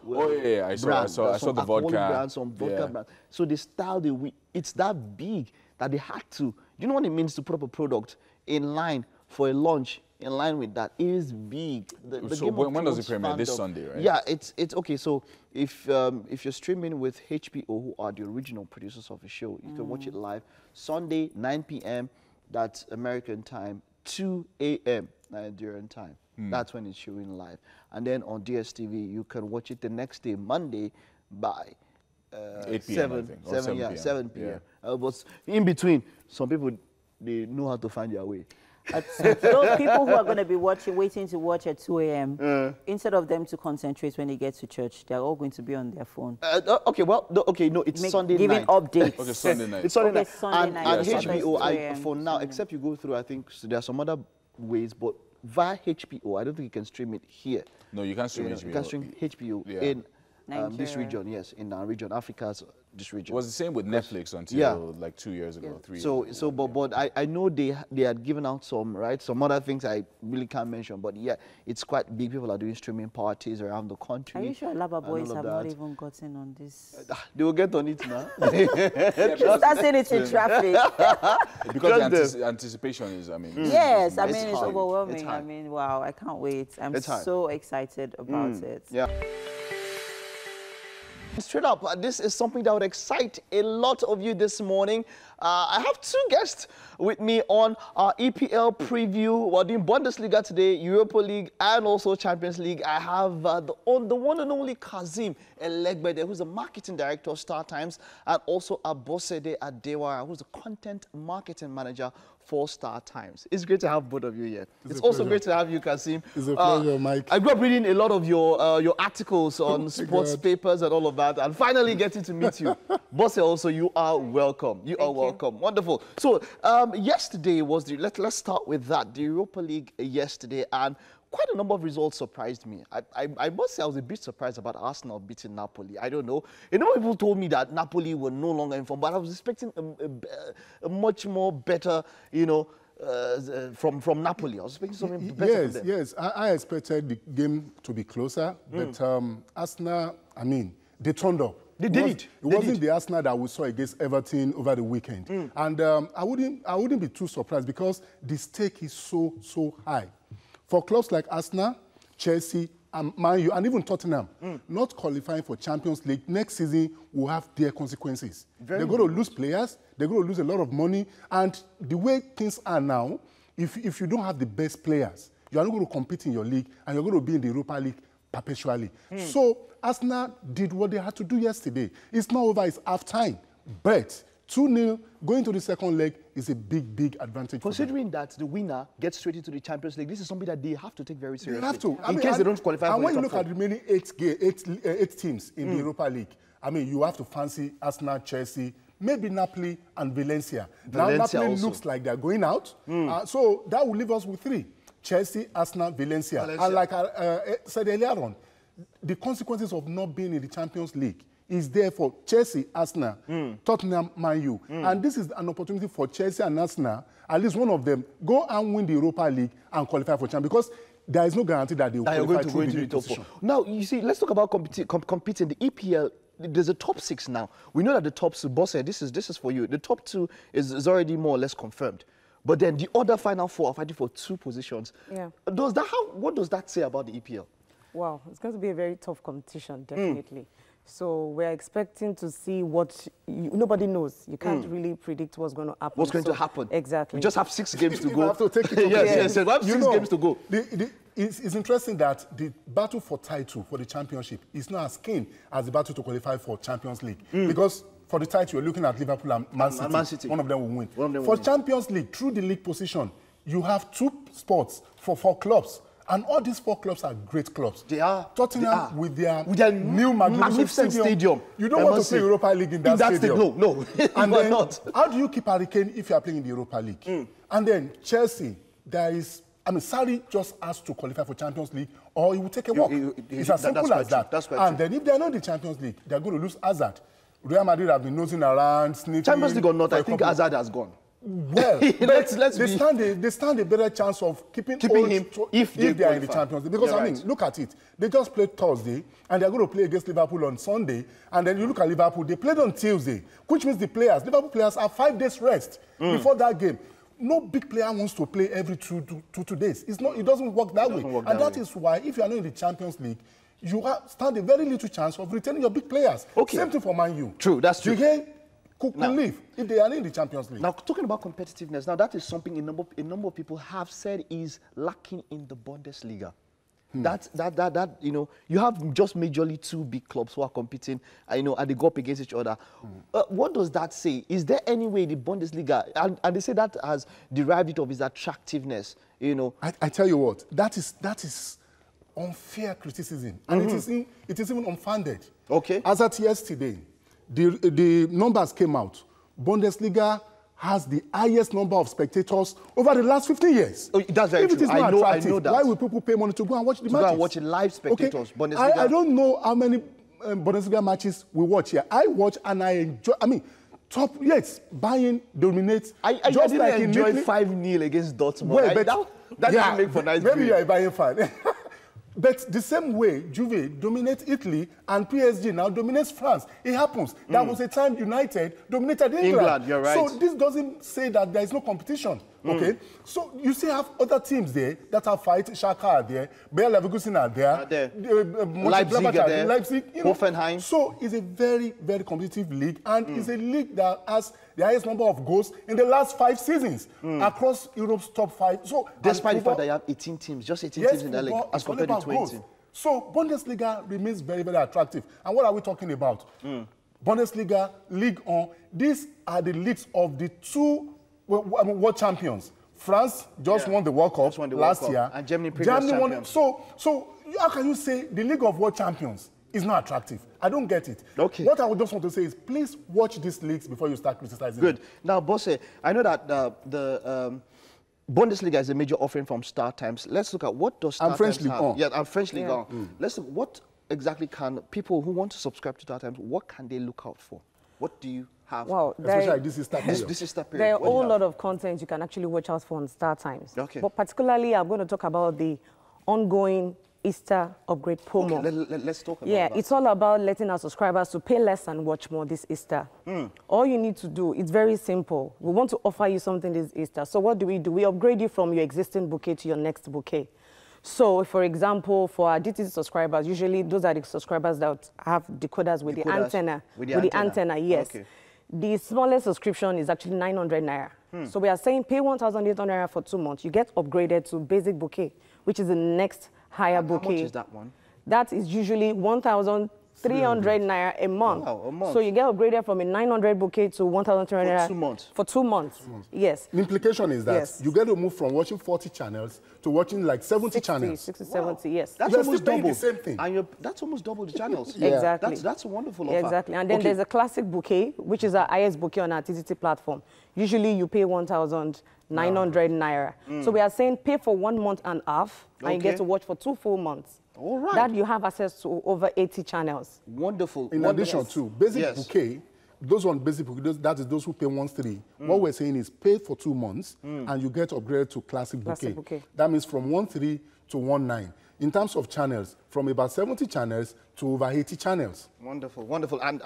[SPEAKER 1] I saw the vodka.
[SPEAKER 3] Brands, some vodka brands. So they styled it. It's that big that they had to. You know what it means to put up a product in line for a launch? In line with that, it is big.
[SPEAKER 1] So when does it premiere? This Sunday, right?
[SPEAKER 3] Yeah, it's okay. So if you're streaming with HBO, who are the original producers of the show, you can watch it live Sunday 9 p.m. That's American time, 2 a.m. Nigerian time. That's when it's showing live. And then on DSTV, you can watch it the next day, Monday, by
[SPEAKER 1] 8 p.m.
[SPEAKER 3] 7 p.m. But in between, some people they know how to find their way.
[SPEAKER 2] Those people who are going to be waiting to watch at 2 a.m., instead of them to concentrate when they get to church, they're all going to be on their phone.
[SPEAKER 3] It's Sunday
[SPEAKER 2] giving
[SPEAKER 3] night.
[SPEAKER 2] Updates.
[SPEAKER 1] Okay, Sunday night.
[SPEAKER 3] It's Sunday night.
[SPEAKER 2] Sunday night.
[SPEAKER 3] And
[SPEAKER 2] Yeah,
[SPEAKER 3] HBO, for now, except you go through, I think so there are some other ways, but via HBO, I don't think you can stream it here.
[SPEAKER 1] No, you can't stream
[SPEAKER 3] You
[SPEAKER 1] HBO.
[SPEAKER 3] can stream HBO in this region, yes, in our region, Africa's this region.
[SPEAKER 1] It was the same with Netflix until like 2 years ago, 3 years ago.
[SPEAKER 3] But I know they had given out some other things I really can't mention, but yeah, it's quite big. People are doing streaming parties around the country.
[SPEAKER 2] Are you sure Laba Boys have not even gotten on this?
[SPEAKER 3] They will get on it now.
[SPEAKER 2] Start saying it in traffic.
[SPEAKER 1] Because the anticipation is,
[SPEAKER 2] Yes, I mean, it's
[SPEAKER 3] high.
[SPEAKER 2] overwhelming.
[SPEAKER 3] It's high.
[SPEAKER 2] I mean, wow, I can't wait. I'm
[SPEAKER 3] It's high.
[SPEAKER 2] so excited about it.
[SPEAKER 3] Yeah. Straight up, this is something that would excite a lot of you this morning. I have two guests with me on our EPL preview. We're doing Bundesliga today, Europa League, and also Champions League. I have the one and only Kazim Elegbede, who's the marketing director of Star Times, and also Abosede Adewara, who's the content marketing manager 4-star times. It's great to have both of you here. It's also great to have you, Kasim.
[SPEAKER 4] It's a pleasure, Mike.
[SPEAKER 3] I grew up reading a lot of your articles on sports papers and all of that, and finally getting to meet you. Bosse, also, you are welcome. You are welcome. Wonderful. So, yesterday was the, let's start with that, the Europa League yesterday, and quite a number of results surprised me. I must say I was a bit surprised about Arsenal beating Napoli. I don't know. You know, people told me that Napoli were no longer in form, but I was expecting a much more better, you know, from Napoli. I was expecting something better from them.
[SPEAKER 4] Yes. I expected the game to be closer, but Arsenal, I mean, they turned up.
[SPEAKER 3] They did it.
[SPEAKER 4] It wasn't the Arsenal that we saw against Everton over the weekend. And I wouldn't be too surprised because the stake is so high. For clubs like Arsenal, Chelsea, Man U, and even Tottenham, not qualifying for Champions League next season will have their consequences. They're going to lose players, they're going to lose a lot of money, and the way things are now, if you don't have the best players, you are not going to compete in your league, and you're going to be in the Europa League perpetually. So Arsenal did what they had to do yesterday. It's not over, it's half-time, but 2-0 going to the second leg is a big advantage.
[SPEAKER 3] Considering that the winner gets straight into the Champions League, this is something that they have to take very seriously.
[SPEAKER 4] They have to.
[SPEAKER 3] In case they don't qualify for the top 4.
[SPEAKER 4] And when you look at the remaining 8 teams in the Europa League, I mean, you have to fancy Arsenal, Chelsea, maybe Napoli and Valencia. Now Napoli also looks like they're going out, so that will leave us with 3. Chelsea, Arsenal, Valencia. And like I said earlier on, the consequences of not being in the Champions League is there for Chelsea, Arsenal, Tottenham, Man U. And this is an opportunity for Chelsea and Arsenal, at least one of them, go and win the Europa League and qualify for Champions, because there is no guarantee that they will qualify through the top 4.
[SPEAKER 3] Now, you see, let's talk about competing. The EPL, there's a top 6 now. We know that the top 2, Bosse, this is for you. The top 2 is already more or less confirmed. But then the other final 4 are fighting for 2 positions. Yeah. What does that say about the EPL?
[SPEAKER 5] Wow, it's going to be a very tough competition, definitely. So we're expecting to see what nobody knows. You can't really predict what's going to happen.
[SPEAKER 3] What's going to happen?
[SPEAKER 5] Exactly.
[SPEAKER 3] We just have 6 games to go.
[SPEAKER 4] You have to take it
[SPEAKER 3] yes. We have 6 games to go.
[SPEAKER 4] It's interesting that the battle for title for the championship is not as keen as the battle to qualify for Champions League. Because for the title, you're looking at Liverpool and Man City. One of them will win. For Champions League, through the league position, you have 2 spots for 4 clubs. And all these 4 clubs are great clubs.
[SPEAKER 3] They are.
[SPEAKER 4] Tottenham with their new magnificent stadium. You don't want to play Europa League in that stadium.
[SPEAKER 3] No.
[SPEAKER 4] And then, how do you keep Hurricane if you are playing in the Europa League? And then Chelsea, Sarri just has to qualify for Champions League, or he will take a walk. It's as simple as that. And then if they are not in the Champions League, they are going to lose Hazard. Real Madrid have been nosing around, sniffing.
[SPEAKER 3] Champions League or not, I think Hazard has gone.
[SPEAKER 4] Well, they stand a better chance of keeping him if they are in the Champions League. Because, I mean, look at it. They just played Thursday, and they're going to play against Liverpool on Sunday. And then you look at Liverpool, they played on Tuesday, which means Liverpool players have 5 days rest before that game. No big player wants to play every two days. It doesn't work that way. And that is why, if you are not in the Champions League, you stand a very little chance of retaining your big players. Same thing for Man U.
[SPEAKER 3] True, that's true.
[SPEAKER 4] Could leave if they are in the Champions League.
[SPEAKER 3] Now, talking about competitiveness, now that is something a number of people have said is lacking in the Bundesliga. That you know, you have just majorly 2 big clubs who are competing, and they go up against each other. What does that say? Is there any way the Bundesliga, and they say that has derived it of its attractiveness,
[SPEAKER 4] I tell you what, that is unfair criticism, and it is even unfounded.
[SPEAKER 3] Okay.
[SPEAKER 4] As at yesterday, the numbers came out. Bundesliga has the highest number of spectators over the last 15 years.
[SPEAKER 3] Oh, that's very true. I know that.
[SPEAKER 4] Why will people pay money to go and watch the matches?
[SPEAKER 3] Go and watch live spectators.
[SPEAKER 4] Okay. Bundesliga. I don't know how many Bundesliga matches we watch here. I watch and I enjoy. I mean, Bayern dominates.
[SPEAKER 3] I didn't enjoy 5-0 against Dortmund.
[SPEAKER 4] Well,
[SPEAKER 3] that didn't make for nice.
[SPEAKER 4] Maybe you're a Bayern fan. But the same way Juve dominates Italy and PSG now dominates France. It happens. There was a time United dominated England.
[SPEAKER 3] You're right.
[SPEAKER 4] So this doesn't say that there is no competition. Okay? So you still have other teams there that are fighting. Schalke are there. Bayer Leverkusen are there.
[SPEAKER 3] Leipzig are there.
[SPEAKER 4] Leipzig,
[SPEAKER 3] Hoffenheim.
[SPEAKER 4] So it's a very, very competitive league, and it's a league that has the highest number of goals in the last 5 seasons across Europe's top 5. So
[SPEAKER 3] despite the fact that you have 18 teams, just 18 teams in the league, as compared to 20.
[SPEAKER 4] Goals. So Bundesliga remains very, very attractive. And what are we talking about? Bundesliga, Ligue 1, these are the leagues of the 2 I mean, world champions. France just won the World Cup last year.
[SPEAKER 3] And Germany previous champions.
[SPEAKER 4] So how can you say the League of World Champions is not attractive? I don't get it.
[SPEAKER 3] Okay.
[SPEAKER 4] What I would just want to say is, please watch these leagues before you start criticizing
[SPEAKER 3] Good.
[SPEAKER 4] them.
[SPEAKER 3] Now, Bosse, I know that the Bundesliga is a major offering from Star Times. Let's look at what does Star
[SPEAKER 4] French
[SPEAKER 3] Times
[SPEAKER 4] League
[SPEAKER 3] have.
[SPEAKER 4] On.
[SPEAKER 3] Yeah, and French League On. Let's look, what exactly can people who want to subscribe to Star Times, what can they look out for? What do you have?
[SPEAKER 5] Well,
[SPEAKER 4] Especially this is that
[SPEAKER 3] this is that period.
[SPEAKER 5] there are a
[SPEAKER 3] What do you
[SPEAKER 5] whole
[SPEAKER 3] have?
[SPEAKER 5] lot of content you can actually watch out for on Star Times.
[SPEAKER 3] Okay.
[SPEAKER 5] But particularly, I'm going to talk about the ongoing Easter upgrade promo.
[SPEAKER 3] Okay, let's talk about
[SPEAKER 5] Yeah,
[SPEAKER 3] that.
[SPEAKER 5] it's all about letting our subscribers to pay less and watch more this Easter. All you need to do, it's very simple. We want to offer you something this Easter. So what do? We upgrade you from your existing bouquet to your next bouquet. So, for example, for our DTC subscribers, usually those are the subscribers that have decoders with the antenna.
[SPEAKER 3] With the antenna,
[SPEAKER 5] yes.
[SPEAKER 3] Okay.
[SPEAKER 5] The smallest subscription is actually 900 naira. So we are saying pay 1,800 naira for 2 months. You get upgraded to basic bouquet, which is the next higher bouquet.
[SPEAKER 3] How much is that one?
[SPEAKER 5] That is usually 1,300 naira a month.
[SPEAKER 3] Wow, a month.
[SPEAKER 5] So you get upgraded from a 900 bouquet to 1,300 naira.
[SPEAKER 3] For 2 months.
[SPEAKER 5] For 2 months. Yes.
[SPEAKER 4] The implication is that
[SPEAKER 5] Yes.
[SPEAKER 4] you get to move from watching 40 channels to watching like 70 channels.
[SPEAKER 5] 60, 70, yes.
[SPEAKER 3] That's
[SPEAKER 4] You're
[SPEAKER 3] almost
[SPEAKER 4] still paying
[SPEAKER 3] double.
[SPEAKER 4] the same thing.
[SPEAKER 3] And that's almost double the channels.
[SPEAKER 4] Yeah.
[SPEAKER 5] Exactly.
[SPEAKER 3] That's a wonderful offer.
[SPEAKER 5] Exactly. And then
[SPEAKER 3] Okay.
[SPEAKER 5] there's a classic bouquet, which is our highest bouquet on our TTT platform. Usually you pay 1,900 naira. So we are saying pay for 1 month and a half, and you
[SPEAKER 3] Okay.
[SPEAKER 5] get to watch for 2 full months.
[SPEAKER 3] All right.
[SPEAKER 5] That you have access to over 80 channels.
[SPEAKER 3] Wonderful.
[SPEAKER 4] In
[SPEAKER 3] wonderful.
[SPEAKER 4] addition to basic
[SPEAKER 3] Yes.
[SPEAKER 4] bouquet, those on basic bouquet, that is those who pay 1.3. What we're saying is pay for 2 months and you get upgraded to classic bouquet.
[SPEAKER 5] Classic bouquet.
[SPEAKER 4] That means from 1.3 to 1.9. In terms of channels, from about 70 channels to over 80 channels.
[SPEAKER 3] Wonderful, wonderful. And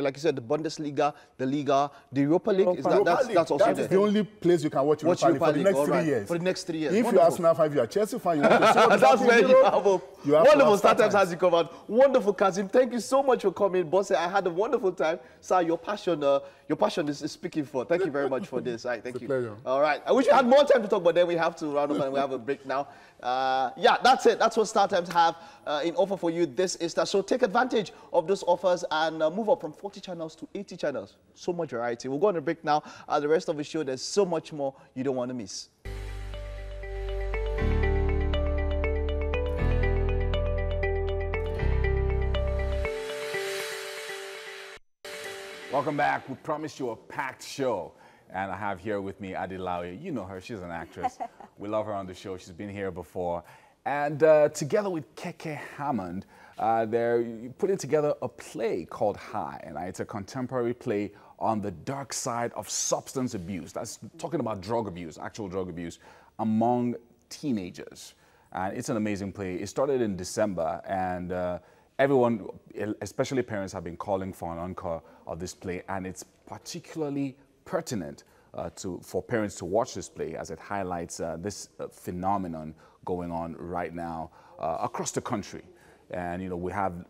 [SPEAKER 3] like you said, the Bundesliga, the Liga, the Europa League, is
[SPEAKER 5] Europa
[SPEAKER 3] that, that's also
[SPEAKER 4] That
[SPEAKER 3] there.
[SPEAKER 4] is the only place you can watch Europa League for the next 3 years.
[SPEAKER 3] For the next 3 years.
[SPEAKER 4] If
[SPEAKER 3] Wonderful.
[SPEAKER 4] you're Arsenal fan, if you're a Chelsea fan, you want to see what
[SPEAKER 3] That's
[SPEAKER 4] happening
[SPEAKER 3] where
[SPEAKER 4] in
[SPEAKER 3] you
[SPEAKER 4] Europe,
[SPEAKER 3] have
[SPEAKER 4] you have to
[SPEAKER 3] wonderful
[SPEAKER 4] have
[SPEAKER 3] Star Times
[SPEAKER 4] StarTimes.
[SPEAKER 3] has you covered. Wonderful, Kazim. Thank you so much for coming, Bosse. I had a wonderful time. Sir, your passion is speaking for. Thank you very much for this. All right, thank
[SPEAKER 4] It's a
[SPEAKER 3] you.
[SPEAKER 4] pleasure.
[SPEAKER 3] All right. I wish we had more time to talk, but then we have to round up and we have a break now. Yeah, that's it. That's what Star Times have in offer for you this Easter. So take advantage of those offers and move up from 40 channels to 80 channels. So much variety. We'll go on a break now. The rest of the show, there's so much more you don't want to miss.
[SPEAKER 1] Welcome back. We promised you a packed show. And I have here with me Adi Lawi. You know her. She's an actress. We love her on the show. She's been here before. And together with Keke Hammond, they're putting together a play called High. And it's a contemporary play on the dark side of substance abuse. That's talking about drug abuse, actual drug abuse, among teenagers. And it's an amazing play. It started in December, and everyone, especially parents, have been calling for an encore of this play, and it's particularly pertinent for parents to watch this play as it highlights this phenomenon going on right now across the country. And we have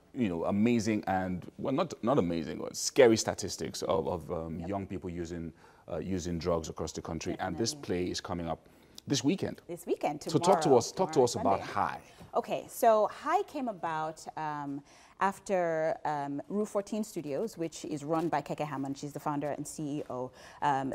[SPEAKER 1] amazing and not amazing, but scary statistics of young people using drugs across the country.
[SPEAKER 6] Definitely.
[SPEAKER 1] And this play is coming up this weekend.
[SPEAKER 6] This weekend,
[SPEAKER 1] So
[SPEAKER 6] tomorrow.
[SPEAKER 1] talk to us about
[SPEAKER 6] Sunday.
[SPEAKER 1] High.
[SPEAKER 6] Okay, so High came about after Rue 14 Studios, which is run by Keke Hammond. She's the founder and CEO.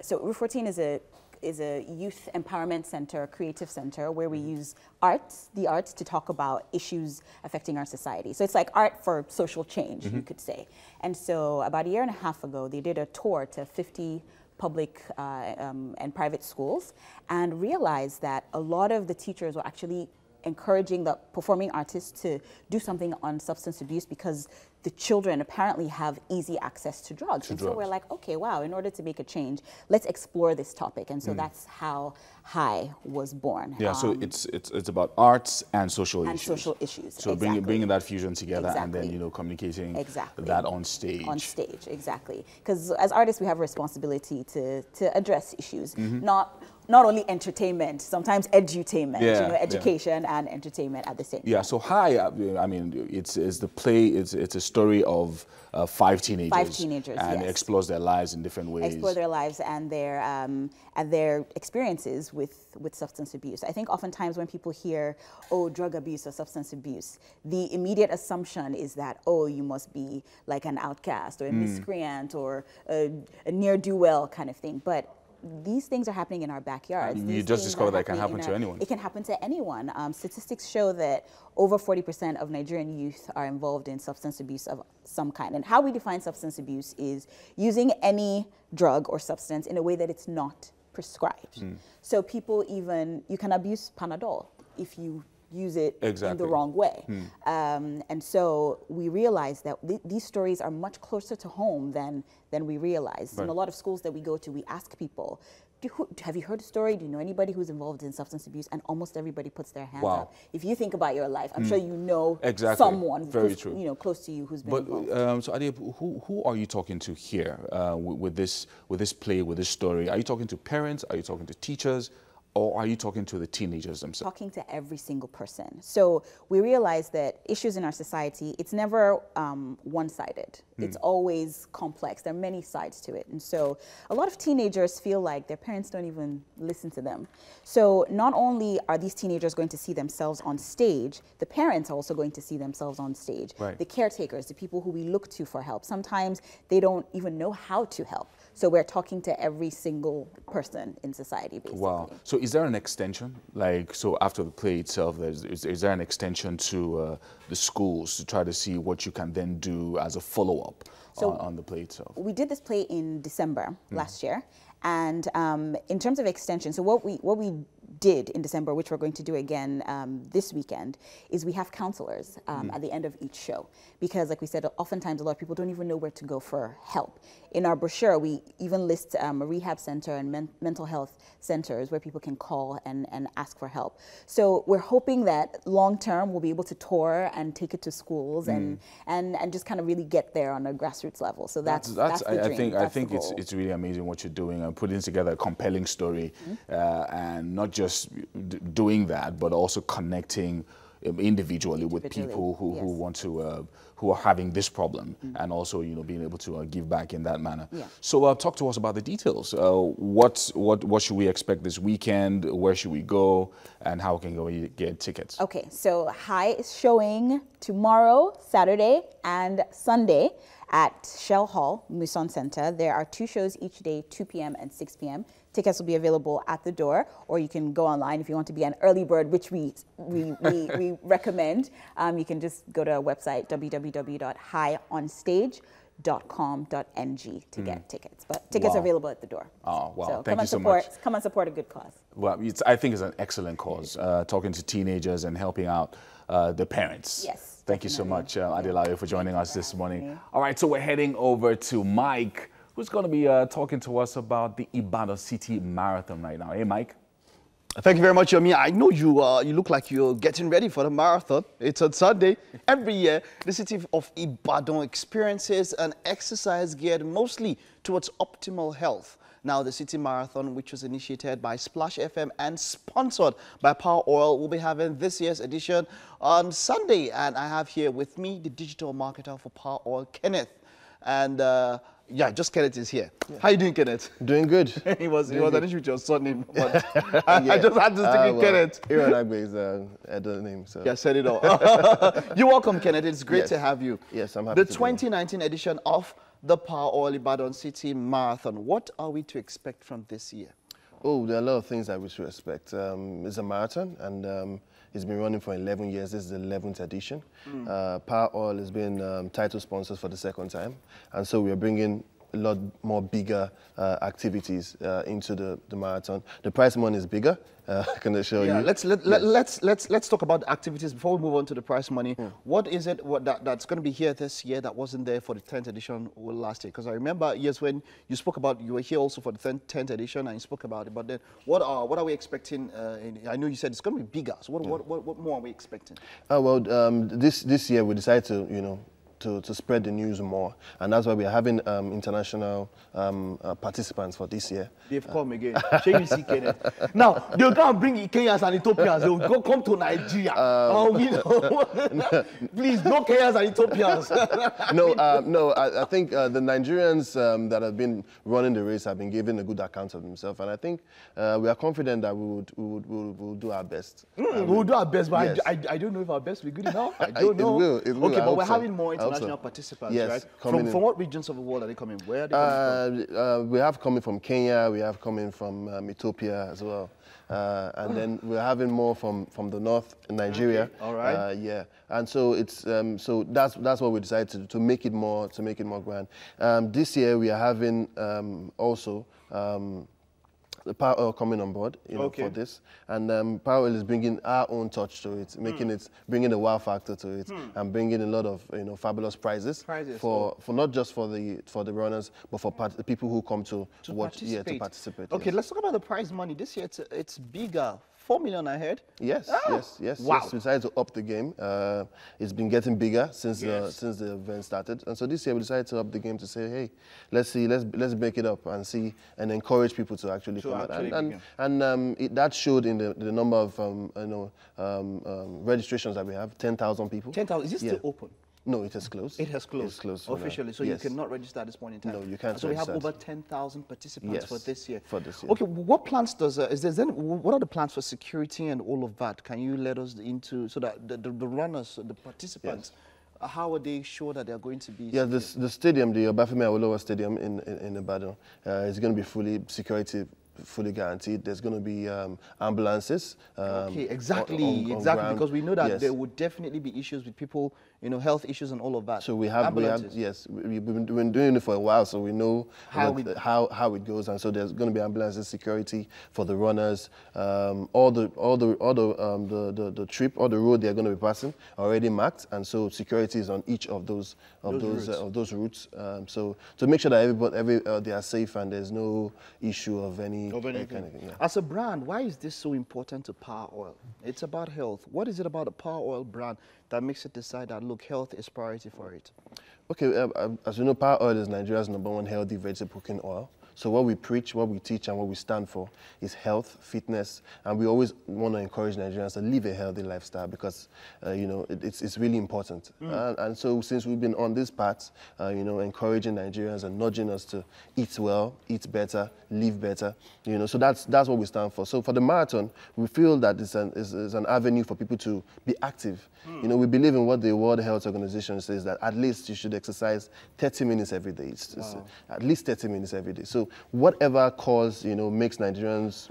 [SPEAKER 6] So Rue 14 is a youth empowerment center, creative center, where we use the arts to talk about issues affecting our society. So it's like art for social change, you could say. And so about a year and a half ago, they did a tour to 50 public and private schools and realized that a lot of the teachers were actually encouraging the performing artists to do something on substance abuse because the children apparently have easy access to drugs. So we're like, okay, wow, in order to make a change, let's explore this topic. And so that's how High was born.
[SPEAKER 1] Yeah, so it's about arts and social issues.
[SPEAKER 6] And social issues,
[SPEAKER 1] So
[SPEAKER 6] exactly.
[SPEAKER 1] bringing that fusion together and
[SPEAKER 6] Exactly.
[SPEAKER 1] then communicating
[SPEAKER 6] Exactly.
[SPEAKER 1] that on stage.
[SPEAKER 6] On stage, exactly. Because as artists, we have a responsibility to address issues, not only entertainment, sometimes edutainment, education and entertainment at the same time.
[SPEAKER 1] Yeah, so High, I mean, it's the play, it's a story of 5 teenagers.
[SPEAKER 6] 5 teenagers,
[SPEAKER 1] and
[SPEAKER 6] yes.
[SPEAKER 1] it explores their lives in different ways.
[SPEAKER 6] Explore their lives and their experiences with substance abuse. I think oftentimes when people hear, oh, drug abuse or substance abuse, the immediate assumption is that, oh, you must be like an outcast or a miscreant or a ne'er-do-well kind of thing. But these things are happening in our backyards.
[SPEAKER 1] You just discovered that it can happen to anyone.
[SPEAKER 6] It can happen to anyone. Statistics show that over 40% of Nigerian youth are involved in substance abuse of some kind. And how we define substance abuse is using any drug or substance in a way that it's not prescribed. So people you can abuse Panadol if you use it in the wrong way. And so we realize that these stories are much closer to home than we realize.
[SPEAKER 1] Right.
[SPEAKER 6] In a lot of schools that we go to, we ask people, have you heard a story? Do you know anybody who's involved in substance abuse? And almost everybody puts their hands up. If you think about your life, I'm sure you know someone close to you who's been involved.
[SPEAKER 1] So Adi, who are you talking to here with this play, with this story? Are you talking to parents? Are you talking to teachers? Or are you talking to the teenagers themselves?
[SPEAKER 6] Talking to every single person. So we realize that issues in our society, it's never one-sided. It's always complex. There are many sides to it. And so a lot of teenagers feel like their parents don't even listen to them. So not only are these teenagers going to see themselves on stage, the parents are also going to see themselves on stage.
[SPEAKER 1] Right.
[SPEAKER 6] The caretakers, the people who we look to for help. Sometimes they don't even know how to help. So we're talking to every single person in society, basically.
[SPEAKER 1] Wow. So is there an extension? Like, so after the play itself, is there an extension to the schools to try to see what you can then do as a follow-up on the play itself?
[SPEAKER 6] We did this play in December last year. And in terms of extension, so what we did in December, which we're going to do again this weekend, is we have counselors at the end of each show. Because like we said, oftentimes a lot of people don't even know where to go for help. In our brochure, we even list a rehab center and mental health centers where people can call and ask for help. So we're hoping that long term we'll be able to tour and take it to schools and just kind of really get there on a grassroots level. So that's the dream.
[SPEAKER 1] I think it's really amazing what you're doing and putting together a compelling story and not just doing that, but also connecting individually with people who want to who are having this problem and also being able to give back in that manner. So talk to us about the details. What should we expect this weekend? Where should we go? And how can we get tickets?
[SPEAKER 6] Okay, so High is showing tomorrow, Saturday, and Sunday at Shell Hall, Muson Center. There are 2 shows each day, 2 p.m. and 6 p.m. Tickets will be available at the door, or you can go online if you want to be an early bird, which we recommend. You can just go to our website, www.highonstage.com.ng to get tickets. But tickets are available at the door.
[SPEAKER 1] Oh, wow.
[SPEAKER 6] So
[SPEAKER 1] Thank you so much.
[SPEAKER 6] Come and support a good cause.
[SPEAKER 1] Well, I think it's an excellent cause, talking to teenagers and helping out the parents.
[SPEAKER 6] Yes.
[SPEAKER 1] Thank you so much, Adilayo, for joining us this morning. All right, so we're heading over to Mike, who's going to be talking to us about the Ibadan City Marathon right now. Hey, Mike.
[SPEAKER 3] Thank you very much, Yomi. I know you look like you're getting ready for the marathon. It's on Sunday. Every year, the city of Ibadan experiences an exercise geared mostly towards optimal health. Now, the City Marathon, which was initiated by Splash FM and sponsored by Power Oil, will be having this year's edition on Sunday. And I have here with me the digital marketer for Power Oil, Kenneth. And yeah, just Kenneth is here. Yeah. How you doing, Kenneth?
[SPEAKER 7] Doing good.
[SPEAKER 3] He was an issue with your surname, but I just had to stick with Kenneth.
[SPEAKER 7] Ironagbe is the name. So.
[SPEAKER 3] Yeah, said it all. You're welcome, Kenneth. It's great to have you.
[SPEAKER 7] Yes, I'm happy.
[SPEAKER 3] The 2019 edition of the Power Oil Ibadan City Marathon. What are we to expect from this year?
[SPEAKER 7] Oh, there are a lot of things that we should expect. It's a marathon, and it's been running for 11 years. This is the 11th edition. Power Oil has been title sponsors for the 2nd time, and so we are bringing a lot more bigger activities into the marathon. The prize money is bigger. Can I show you?
[SPEAKER 3] Let's talk about the activities before we move on to the prize money. What is it that's going to be here this year that wasn't there for the 10th edition last year? Because I remember years when you spoke about, you were here also for the 10th edition and you spoke about it. But then what are we expecting? I know you said it's going to be bigger. So what more are we expecting?
[SPEAKER 7] Well, this year we decided to to spread the news more, and that's why we are having international participants for this year.
[SPEAKER 3] They've come again. Now they'll come and bring Kenyans and Ethiopians. They'll come to Nigeria. Please, no Kenyans and Ethiopians.
[SPEAKER 7] No. I think the Nigerians that have been running the race have been giving a good account of themselves, and I think we are confident that we will do our best.
[SPEAKER 3] We'll do our best, but
[SPEAKER 7] yes.
[SPEAKER 3] I don't know if our best will be good enough. I don't know.
[SPEAKER 7] It will.
[SPEAKER 3] Okay, but we're having more international international participants,
[SPEAKER 7] yes,
[SPEAKER 3] right?
[SPEAKER 7] From
[SPEAKER 3] From what regions of the world are they coming? Where are they coming from?
[SPEAKER 7] We have coming from Kenya, we have coming from Ethiopia as well. And then we're having more from the north in Nigeria.
[SPEAKER 3] Okay. All right.
[SPEAKER 7] Yeah, and so it's so that's what we decided to make it more grand. This year we are having also the Power Oil coming on board, for this, and Power Oil is bringing our own touch to it, making it, bringing the wow factor to it, and bringing a lot of fabulous prizes for not just for the runners, but for the people who come to watch, to participate.
[SPEAKER 3] Okay, let's talk about the prize money. This year it's bigger. 4 million I heard.
[SPEAKER 7] Yes, yes.
[SPEAKER 3] Wow.
[SPEAKER 7] Yes. We decided to up the game. It's been getting bigger since the event started, and so this year we decided to up the game to say, hey, let's break it up and see and encourage people to actually come out. And that showed in the number of registrations that we have. 10,000 people.
[SPEAKER 3] 10,000. Is this still open?
[SPEAKER 7] No, it has closed.
[SPEAKER 3] It has closed.
[SPEAKER 7] It's closed
[SPEAKER 3] officially, so you cannot register at this point in time.
[SPEAKER 7] No, you can't.
[SPEAKER 3] So we have over 10,000 participants for this year.
[SPEAKER 7] Okay,
[SPEAKER 3] what plans does what are the plans for security and all of that? Can you let us into so that the runners, the participants, how are they sure that they are going to be?
[SPEAKER 7] Yeah, the stadium, the Obafemi Awolowo Stadium in Ibadan, is going to be fully guaranteed. There's going to be ambulances.
[SPEAKER 3] Okay, exactly, because we know that there would definitely be issues with people, health issues and all of that.
[SPEAKER 7] So we've been doing it for a while, so we know how it goes, and so there's going to be ambulances, security for the runners, all the trip, all the road they're going to be passing already marked, and so security is on each of those routes. So to make sure that they are safe and there's no issue of any. Kind of thing,
[SPEAKER 3] As a brand, why is this so important to Power Oil? It's about health. What is it about the Power Oil brand that makes it decide that, look, health is priority for it?
[SPEAKER 7] Okay, as you know, Power Oil is Nigeria's #1 healthy vegetable cooking oil. So what we preach, what we teach, and what we stand for is health, fitness, and we always want to encourage Nigerians to live a healthy lifestyle because, it's really important. And so since we've been on this path, encouraging Nigerians and nudging us to eat well, eat better, live better, so that's what we stand for. So for the marathon, we feel that it's an avenue for people to be active. We believe in what the World Health Organization says, that at least you should exercise 30 minutes every day. It's at least 30 minutes every day. So whatever cause, makes Nigerians,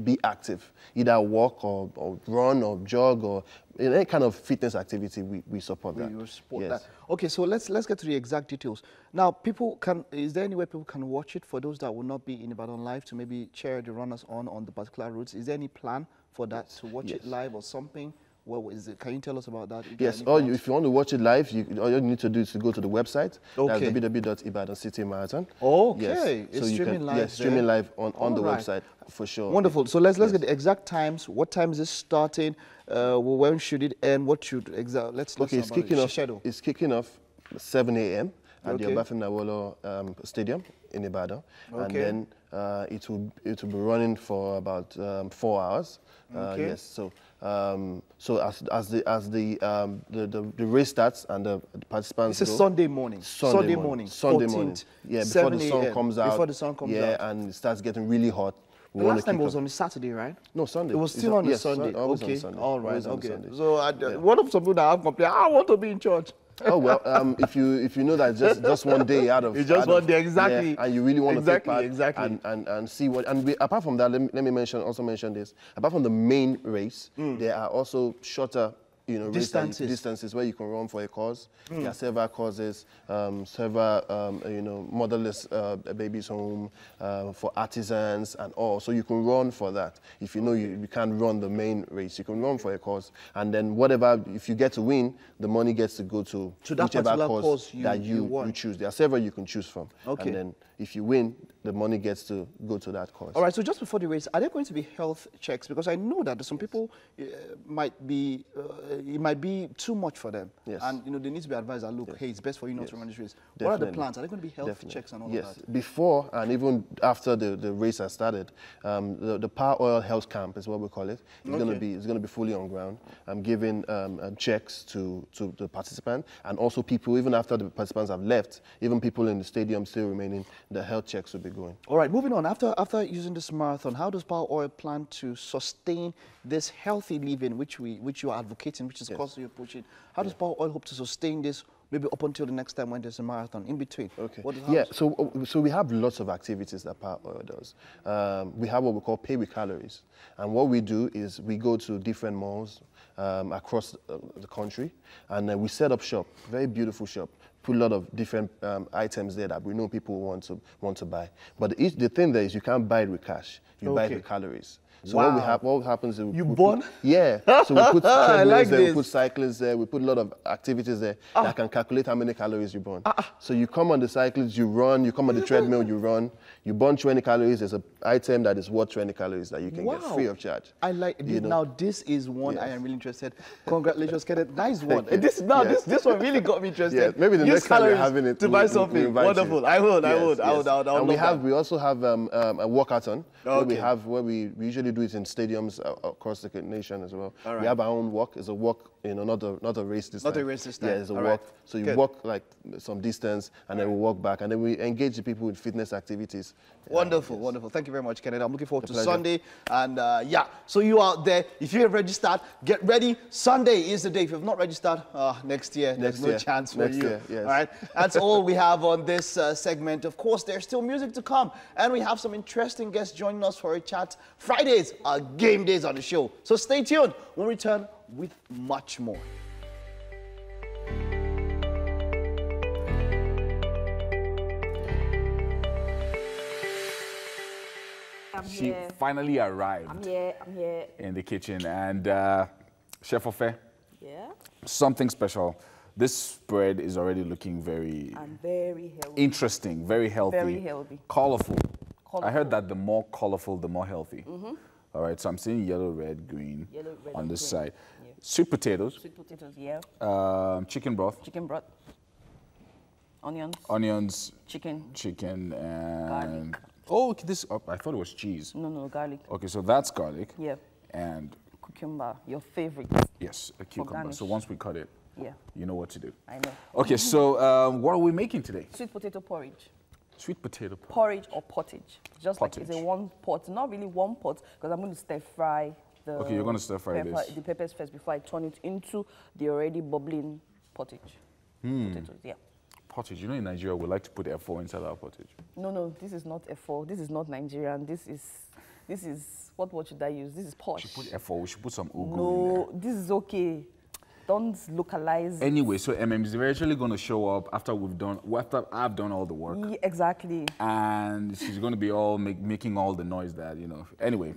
[SPEAKER 7] be active, either walk or run or jog or any kind of fitness activity, we support that.
[SPEAKER 3] We support that. Okay, so let's get to the exact details. Now, is there any way people can watch it for those that will not be in Ibadan live to maybe cheer the runners on the particular routes? Is there any plan for that, to watch it live or something? What is it? Can you tell us about that?
[SPEAKER 7] Yes, if you want to watch it live, all you need to do is to go to the website. That's www.ibadanCityMarathon.
[SPEAKER 3] Okay,
[SPEAKER 7] yes.
[SPEAKER 3] It's streaming live.
[SPEAKER 7] Yes, streaming live on the website for sure.
[SPEAKER 3] Wonderful. So let's get the exact times. What time is it starting? When should it end? What should let's
[SPEAKER 7] it's kicking off. It's kicking off 7 a.m. at the Obafemi Awolowo Stadium in Ibadan, and then it will be running for about 4 hours. Yes. So as the race starts and the participants
[SPEAKER 3] it's a Sunday morning. Sunday morning.
[SPEAKER 7] Yeah, before the sun comes out.
[SPEAKER 3] Before the sun comes out.
[SPEAKER 7] Yeah, and it starts getting really hot.
[SPEAKER 3] The last time it was on a Saturday, right?
[SPEAKER 7] No, Sunday.
[SPEAKER 3] It was still on a Sunday.
[SPEAKER 7] Okay.
[SPEAKER 3] On Sunday. All right. Okay. So one of some people that have complained, I want to be in church.
[SPEAKER 7] Oh well, if you know that just one day out of
[SPEAKER 3] it's just one day, exactly,
[SPEAKER 7] and you really want to take part,
[SPEAKER 3] exactly,
[SPEAKER 7] and see what. And apart from that, let me mention this. Apart from the main race, there are also shorter distances where you can run for a cause. There are several causes, motherless babies home, for artisans and all. So you can run for that. If you know you can't run the main race, you can run for a cause. And then if you get to win, the money gets to go to whichever cause that you choose. There are several you can choose from. Okay. And then if you win, the money gets to go to that cause.
[SPEAKER 3] All right, so just before the race, are there going to be health checks? Because I know that some people it might be too much for them.
[SPEAKER 7] Yes.
[SPEAKER 3] And they need to be advised that, look, hey, it's best for you not to run this race. Definitely. What are the plans? Are there going to be health checks and all of that?
[SPEAKER 7] Yes, before and even after the race has started, the Power Oil Health Camp is what we call it. It's going to be fully on ground. I'm giving checks to the participants and also people, even after the participants have left, even people in the stadium still remaining, the health checks will be going.
[SPEAKER 3] All right, moving on. After using this marathon, how does Power Oil plan to sustain this healthy living which you are advocating, which is the cause you're pushing? How does Power Oil hope to sustain this maybe up until the next time when there's a marathon, in between?
[SPEAKER 7] Okay.
[SPEAKER 3] Yeah,
[SPEAKER 7] so we have lots of activities that Power Oil does. We have what we call pay with calories. And what we do is we go to different malls across the country, and we set up shop, very beautiful shop. Put a lot of different items there that we know people want to buy. But the thing there is you can't buy it with cash. You buy it with calories. So what happens is
[SPEAKER 3] you burn?
[SPEAKER 7] Yeah. So we put treadmills there, we put cyclists there, we put a lot of activities there that can calculate how many calories you burn. So you come on the cyclist, you run, you come on the treadmill, you run, you burn 20 calories, there's an item that is worth 20 calories that you can get free of charge.
[SPEAKER 3] I like it.
[SPEAKER 7] You know?
[SPEAKER 3] Now this is one I am really interested. Congratulations, Kenneth. Nice one.
[SPEAKER 7] you.
[SPEAKER 3] This one really got me interested.
[SPEAKER 7] Yeah, maybe the next time you're having it
[SPEAKER 3] to buy something. Wonderful. I would.
[SPEAKER 7] And we also have a walkathon where we usually do it in stadiums across the nation as well. We have our own walk. It's a walk, not a race this time.
[SPEAKER 3] Not a race this time.
[SPEAKER 7] Yeah, it's a walk. So you walk like some distance, and then we walk back, and then we engage the people with fitness activities.
[SPEAKER 3] Wonderful, wonderful. Thank you very much, Kenneth. I'm looking forward to Sunday. And so you out there, if you have registered, get ready. Sunday is the day. If you have not registered, next year, there's no chance for you.
[SPEAKER 7] Yes.
[SPEAKER 3] All right, that's all we have on this segment. Of course, there's still music to come, and we have some interesting guests joining us for a chat. Fridays are game days on the show, so stay tuned. We'll return with much more.
[SPEAKER 1] She finally arrived.
[SPEAKER 5] I'm here.
[SPEAKER 1] In the kitchen. And Chef Ofe,
[SPEAKER 5] Yeah.
[SPEAKER 1] something special. This bread is already looking very
[SPEAKER 5] Very healthy.
[SPEAKER 1] interesting, very healthy.
[SPEAKER 5] Very healthy.
[SPEAKER 1] Colorful. I heard that the more colorful, the more healthy. All right, so I'm seeing yellow, red, green
[SPEAKER 5] Yellow, red,
[SPEAKER 1] on
[SPEAKER 5] and
[SPEAKER 1] this
[SPEAKER 5] green.
[SPEAKER 1] side. Sweet potatoes,
[SPEAKER 5] Sweet potatoes, yeah.
[SPEAKER 1] chicken broth,
[SPEAKER 5] Chicken broth.
[SPEAKER 1] onions,
[SPEAKER 5] Chicken.
[SPEAKER 1] and...
[SPEAKER 5] Garlic.
[SPEAKER 1] Oh, okay, I thought it was cheese.
[SPEAKER 5] No, garlic.
[SPEAKER 1] Okay, so that's garlic.
[SPEAKER 5] Yeah.
[SPEAKER 1] And
[SPEAKER 5] Cucumber, your favorite.
[SPEAKER 1] yes, a cucumber.
[SPEAKER 5] garnish.
[SPEAKER 1] So once we cut it,
[SPEAKER 5] Yeah,
[SPEAKER 1] you know what to do.
[SPEAKER 5] I know.
[SPEAKER 1] Okay, so what are we making today?
[SPEAKER 5] Sweet potato porridge.
[SPEAKER 1] Sweet potato porridge.
[SPEAKER 5] Porridge or pottage. Just like it's
[SPEAKER 1] Pottage.
[SPEAKER 5] a one pot. Not really one pot, because I'm going to stir fry the
[SPEAKER 1] Okay, you're gonna stir fry this.
[SPEAKER 5] the peppers first before I turn it into the already bubbling pottage. Potatoes, yeah.
[SPEAKER 1] Pottage. You know, in Nigeria, we like to put F4 inside our pottage.
[SPEAKER 5] No, this is not F4. This is not Nigerian. This is what should I use? This is posh.
[SPEAKER 1] We should put F4. We should put some ugu in
[SPEAKER 5] No, this is okay. Don't localize.
[SPEAKER 1] there. Anyway, so is eventually going to show up after I've done all the work,
[SPEAKER 5] Yeah, exactly.
[SPEAKER 1] and she's going to be all making all the noise that Anyway,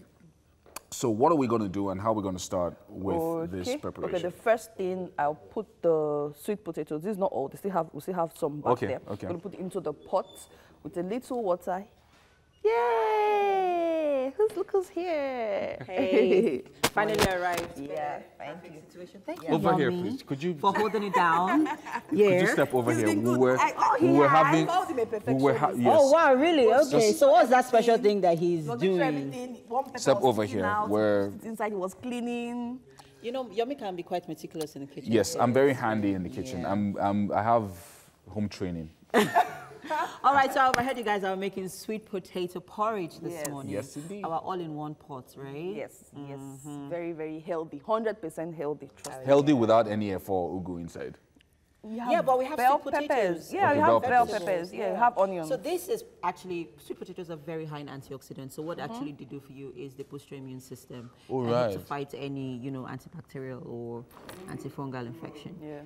[SPEAKER 1] so what are we going to do, and how are we going to start with this preparation?
[SPEAKER 5] Okay, the first thing, I'll put the sweet potatoes. This is not all. We still have some back there.
[SPEAKER 1] Okay.
[SPEAKER 5] I'm going to put it into the pot with a little water. Yay! Look who's here.
[SPEAKER 2] Hey, finally arrived.
[SPEAKER 5] Yeah, thank you.
[SPEAKER 2] Situation. Thank you,
[SPEAKER 1] Over here,
[SPEAKER 2] Mommy,
[SPEAKER 1] please. Could you
[SPEAKER 2] for holding it down.
[SPEAKER 1] could you step over here? We were having. Yes.
[SPEAKER 2] Oh wow, really? Okay. So what's that special thing that he's doing?
[SPEAKER 1] Step over here, where-
[SPEAKER 5] inside he was cleaning.
[SPEAKER 2] You know, Yomi can be quite meticulous in the kitchen.
[SPEAKER 1] Yes, I'm very handy in the kitchen.
[SPEAKER 2] Yeah.
[SPEAKER 1] I have home training.
[SPEAKER 2] All right, so I heard you guys are making sweet potato porridge this
[SPEAKER 5] Yes.
[SPEAKER 2] morning.
[SPEAKER 1] Yes, indeed.
[SPEAKER 2] Our all-in-one pot, right?
[SPEAKER 5] Yes, yes. Very, very healthy. 100% healthy. Trust me.
[SPEAKER 1] Healthy without any F4 ugu inside.
[SPEAKER 2] Yeah, but we have
[SPEAKER 5] bell
[SPEAKER 2] sweet
[SPEAKER 5] peppers.
[SPEAKER 2] potatoes.
[SPEAKER 5] Yeah,
[SPEAKER 1] Okay,
[SPEAKER 5] we have
[SPEAKER 1] bell
[SPEAKER 5] bell
[SPEAKER 1] peppers.
[SPEAKER 5] peppers. Yeah, you have onions.
[SPEAKER 2] So this is actually, sweet potatoes are very high in antioxidants. So what actually they do for you is they boost your immune system.
[SPEAKER 1] Oh,
[SPEAKER 2] and help to
[SPEAKER 1] right.
[SPEAKER 2] fight any, antibacterial or antifungal infection.
[SPEAKER 5] Yeah.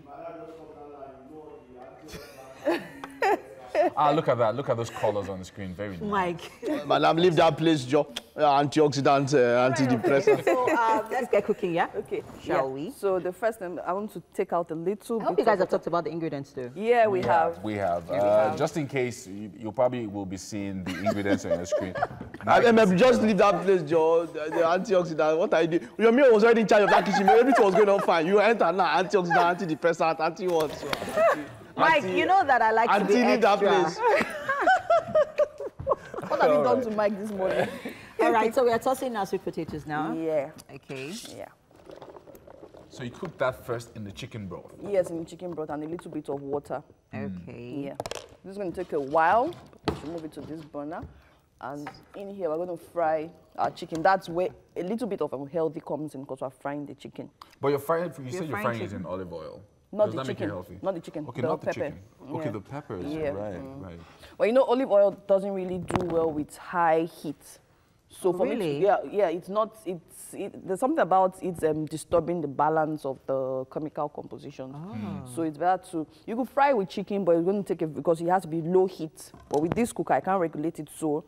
[SPEAKER 1] Look at that. Look at those colors on the screen. Very nice.
[SPEAKER 2] Mike.
[SPEAKER 3] Madam, leave that place, Joe. Antioxidant, antidepressant.
[SPEAKER 2] So let's get cooking, yeah?
[SPEAKER 5] Okay.
[SPEAKER 2] Shall we?
[SPEAKER 5] So the first thing, I want to take out a little
[SPEAKER 2] I hope
[SPEAKER 5] bit
[SPEAKER 2] you guys
[SPEAKER 5] of
[SPEAKER 2] have talked about the ingredients too.
[SPEAKER 5] Yeah, we have.
[SPEAKER 1] We have. Just in case, you probably will be seeing the ingredients on your screen.
[SPEAKER 3] Just leave that place, Joe. The antioxidant. What I did? Your meal was already in charge of that kitchen. Everything was going on fine. You enter now, antioxidant, antidepressant, anti-what?
[SPEAKER 2] Mike, you know that I like to be
[SPEAKER 3] leave that
[SPEAKER 2] extra.
[SPEAKER 3] place.
[SPEAKER 5] What have you done to Mike this morning?
[SPEAKER 2] All right, so we are tossing our sweet potatoes now.
[SPEAKER 5] Yeah.
[SPEAKER 2] Okay.
[SPEAKER 5] Yeah.
[SPEAKER 1] So you cook that first in the chicken broth.
[SPEAKER 5] Yes, in chicken broth and a little bit of water.
[SPEAKER 2] Okay.
[SPEAKER 5] Yeah. This is going to take a while. We should move it to this burner. And in here, we're going to fry our chicken. That's where a little bit of healthy comes in because we're frying the chicken.
[SPEAKER 1] But you're frying. You said you're
[SPEAKER 2] frying
[SPEAKER 1] frying it
[SPEAKER 2] chicken.
[SPEAKER 1] in olive oil.
[SPEAKER 5] Not
[SPEAKER 1] Does
[SPEAKER 5] the
[SPEAKER 1] that make it
[SPEAKER 5] chicken.
[SPEAKER 1] healthy?
[SPEAKER 5] Not the chicken.
[SPEAKER 1] Okay,
[SPEAKER 5] the
[SPEAKER 1] not the
[SPEAKER 5] pepper.
[SPEAKER 1] chicken. Okay,
[SPEAKER 5] Yeah.
[SPEAKER 1] the peppers.
[SPEAKER 5] Yeah.
[SPEAKER 1] Right, right.
[SPEAKER 5] Well, you know, olive oil doesn't really do well with high heat. So for me,
[SPEAKER 2] Really?
[SPEAKER 5] it's not. There's something about it disturbing the balance of the chemical composition. So it's better to. You could fry with chicken, but it's going to take it because it has to be low heat. But with this cooker, I can't regulate it, so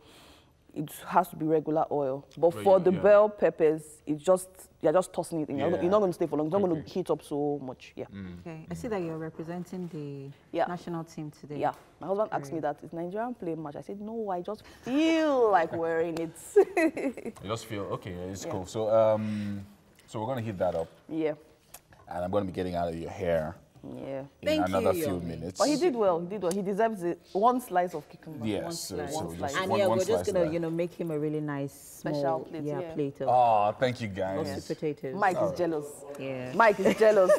[SPEAKER 5] it has to be regular oil. But for the bell peppers, it's just you're just tossing it in. You're not going to stay for long. It's not going to heat up so much. Yeah.
[SPEAKER 2] Okay. I see that you're representing the national team today.
[SPEAKER 5] Yeah. My husband asked me that, is Nigerian playing match? I said, no, I just feel like wearing it.
[SPEAKER 1] You just feel, okay, it's cool. So, so we're going to heat that up.
[SPEAKER 5] Yeah.
[SPEAKER 1] And I'm going to be getting out of your hair
[SPEAKER 5] Yeah.
[SPEAKER 1] in another few minutes.
[SPEAKER 5] But he did well. He did well. He deserves it. One slice of cucumber.
[SPEAKER 1] Yes.
[SPEAKER 5] So just
[SPEAKER 2] And
[SPEAKER 1] one
[SPEAKER 2] we're
[SPEAKER 1] slice
[SPEAKER 2] just
[SPEAKER 1] of
[SPEAKER 2] gonna,
[SPEAKER 1] that.
[SPEAKER 2] make him a really nice
[SPEAKER 5] Special
[SPEAKER 2] small,
[SPEAKER 5] plate,
[SPEAKER 2] plate of
[SPEAKER 1] Oh, thank you guys.
[SPEAKER 2] roasted potatoes.
[SPEAKER 5] Mike is jealous.
[SPEAKER 2] Yeah.
[SPEAKER 5] Mike is jealous.